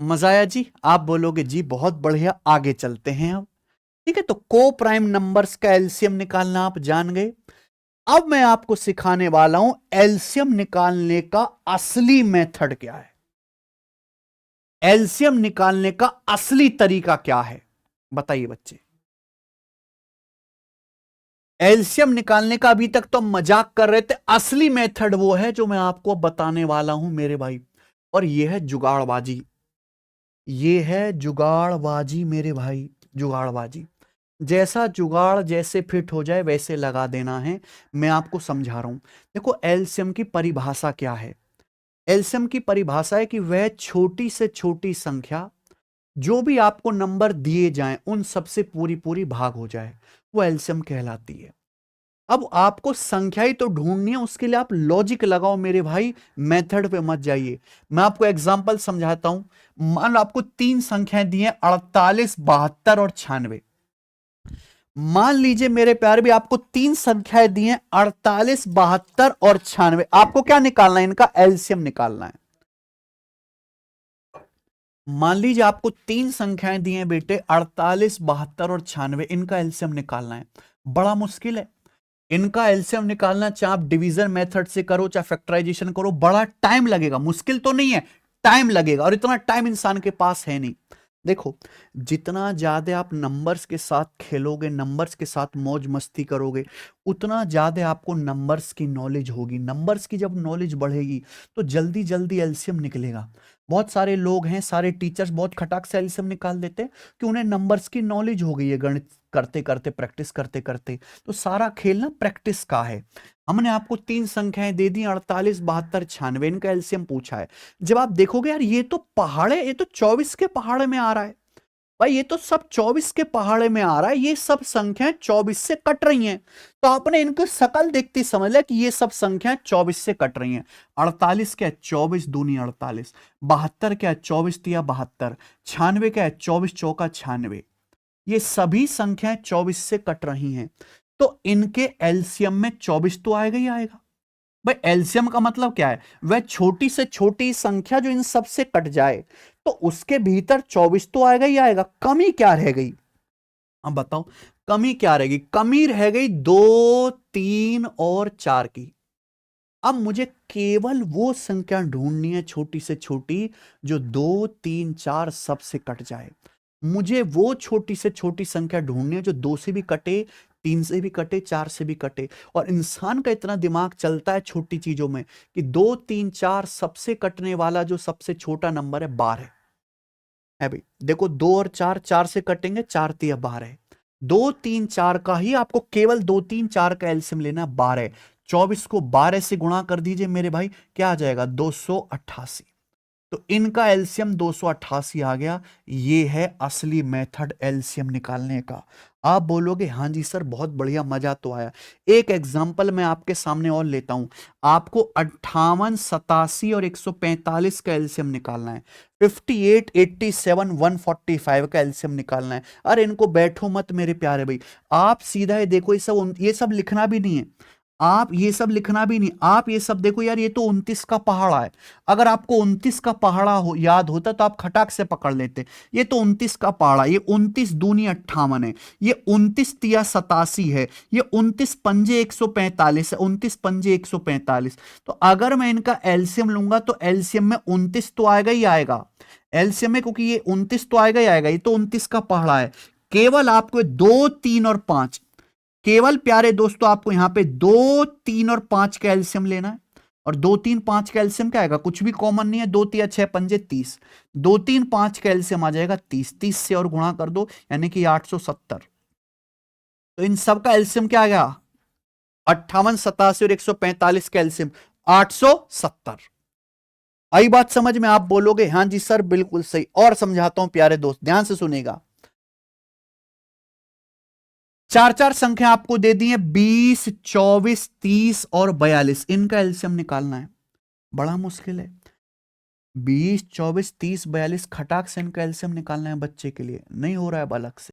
मजा आया जी? आप बोलोगे जी बहुत बढ़िया, आगे चलते हैं अब। ठीक है, तो को प्राइम नंबर्स का एलसीएम निकालना आप जान गए। अब मैं आपको सिखाने वाला हूं एलसीएम निकालने का असली मेथड क्या है, एलसीएम निकालने का असली तरीका क्या है। बताइए बच्चे। एलसीएम निकालने का अभी तक तो हम मजाक कर रहे थे, असली मेथड वो है जो मैं आपको बताने वाला हूं मेरे भाई। और यह है जुगाड़बाजी, ये है जुगाड़बाजी मेरे भाई, जुगाड़बाजी। जैसा जुगाड़ जैसे फिट हो जाए वैसे लगा देना है। मैं आपको समझा रहा हूं। देखो एलसीएम की परिभाषा क्या है। एलसीएम की परिभाषा है कि वह छोटी से छोटी संख्या जो भी आपको नंबर दिए जाएं उन सबसे पूरी पूरी भाग हो जाए, वो एलसीएम कहलाती है। अब आपको संख्या ही तो ढूंढनी है, उसके लिए आप लॉजिक लगाओ मेरे भाई, मेथड पे मत जाइए। मैं आपको एग्जांपल समझाता हूं। मान लो आपको तीन संख्याएं दी हैं, 48, 72 और 96। मान लीजिए मेरे प्यारे भी आपको तीन संख्याएं दी हैं, 48, 72 और 96। आपको क्या निकालना है? इनका एलसीएम निकालना है। मान लीजिए आपको तीन संख्याएं दी हैं बेटे, 48, 72 और 96। इनका एलसीएम निकालना है। बड़ा मुश्किल है इनका एलसीएम निकालना। चाहे आप डिवीजन मेथड से करो चाहे फैक्टराइजेशन करो, बड़ा टाइम लगेगा। मुश्किल तो नहीं है, टाइम लगेगा, और इतना टाइम इंसान के पास है नहीं। देखो, जितना ज्यादा आप नंबर्स के साथ खेलोगे, नंबर्स के साथ मौज मस्ती करोगे, उतना ज्यादा आपको नंबर्स की नॉलेज होगी। नंबर्स की जब नॉलेज बढ़ेगी तो जल्दी जल्दी एलसीएम निकलेगा। बहुत सारे लोग हैं, सारे टीचर्स बहुत खटाक से एलसीएम निकाल देते हैं कि उन्हें नंबर्स की नॉलेज हो गई है, गणित करते करते, प्रैक्टिस करते करते। तो सारा खेल ना प्रैक्टिस का है। हमने आपको तीन संख्याएं दे दी, 48, 72, 96। इनका एलसीएम पूछा है। जब आप देखोगे यार ये तो पहाड़ है, ये तो 24 के पहाड़े में आ रहा है भाई, ये तो सब 24 के पहाड़े में आ रहा है, ये सब संख्याएं 24 से कट रही हैं। तो आपने इनको शकल देखती समझ लिया कि ये सब संख्याएं 24 से कट रही हैं। 48 क्या है? 24 दूनी 48। 72 क्या है? 24 तिया 72। 96 क्या है? 24 चौका 96। ये सभी संख्याएं 24 से कट रही हैं, तो इनके एलसीएम में 24 तो आएगा ही आएगा। भाई एलसीएम का मतलब क्या है? वह छोटी से छोटी संख्या जो इन सब से कट जाए, तो उसके भीतर 24 तो आएगा ही आएगा। कमी क्या रह गई? अब बताओ कमी क्या रहेगी? कमी रह गई 2, 3 और 4 की। अब मुझे केवल वो संख्या ढूंढनी है छोटी से छोटी जो 2, 3, 4 सबसे कट जाए। मुझे वो छोटी से छोटी संख्या ढूंढनी है जो 2 से भी कटे, 3 से भी कटे, 4 से भी कटे। और इंसान का इतना दिमाग चलता है छोटी चीजों में कि 2, 3, 4 सबसे कटने वाला जो सबसे छोटा नंबर है 12 है भाई। देखो 2 और 4, 4 से कटेंगे, 4 तिया 12 है। 2, 3, 4 का ही आपको केवल 2, 3, 4 का एलसीएम लेना 12। 24 को 12 से गुणा कर दीजिए मेरे भाई, क्या आ जाएगा? 288। तो इनका एलसीएम 288 आ गया। ये है असली मेथड एलसीएम निकालने का। आप बोलोगे हाँ जी सर बहुत बढ़िया, मजा तो आया। एक एग्जांपल मैं आपके सामने और लेता हूं। आपको 58, 87 और 145 का एलसीएम निकालना है। 58, 87, 145 का एलसीएम निकालना है। अरे इनको बैठो मत मेरे प्यारे भाई, आप सीधा है देखो, ये सब लिखना भी नहीं है। आप ये सब लिखना भी नहीं, आप ये सब देखो यार, ये तो 29 का पहाड़ा है। अगर आपको 29 का पहाड़ा याद होता तो आप खटाक से पकड़ लेते। ये तो 29 का पहाड़ा, ये 29 दूनी 58 है, ये 29 तिया 87 है, ये 29 पंजे 145 है, 29 पंजे 145। तो अगर मैं इनका एलसीएम लूंगा तो एलसीएम में 29 तो आएगा ही आएगा। एलसीएम में क्योंकि ये 29 तो आएगा ही आएगा, ये तो 29 का पहाड़ा है। केवल आपको 2, 3 और 5, केवल प्यारे दोस्तों आपको यहां पे 2, 3 और 5 का एलसीएम लेना है। और 2, 3, 5 का एलसीएम क्या आएगा? कुछ भी कॉमन नहीं है। 2 तिया 6 पंजे 30। 2, 3, 5 का एलसीएम आ जाएगा 30। 30 से और गुणा कर दो यानी कि 870। तो इन सब का एलसीएम क्या आ गया? 58, 87 और 145 का एलसीएम 870। आई बात समझ में? आप बोलोगे हाँ जी सर बिल्कुल सही। और समझाता हूं प्यारे दोस्त, ध्यान से सुनेगा। चार चार संख्या आपको दे दी है, 20, 24, 30 और 42। इनका एलसीएम निकालना है, बड़ा मुश्किल है। 20, 24, 30, 42 खटाक से इनका एलसीएम निकालना है बच्चे के लिए, नहीं हो रहा है बालक से।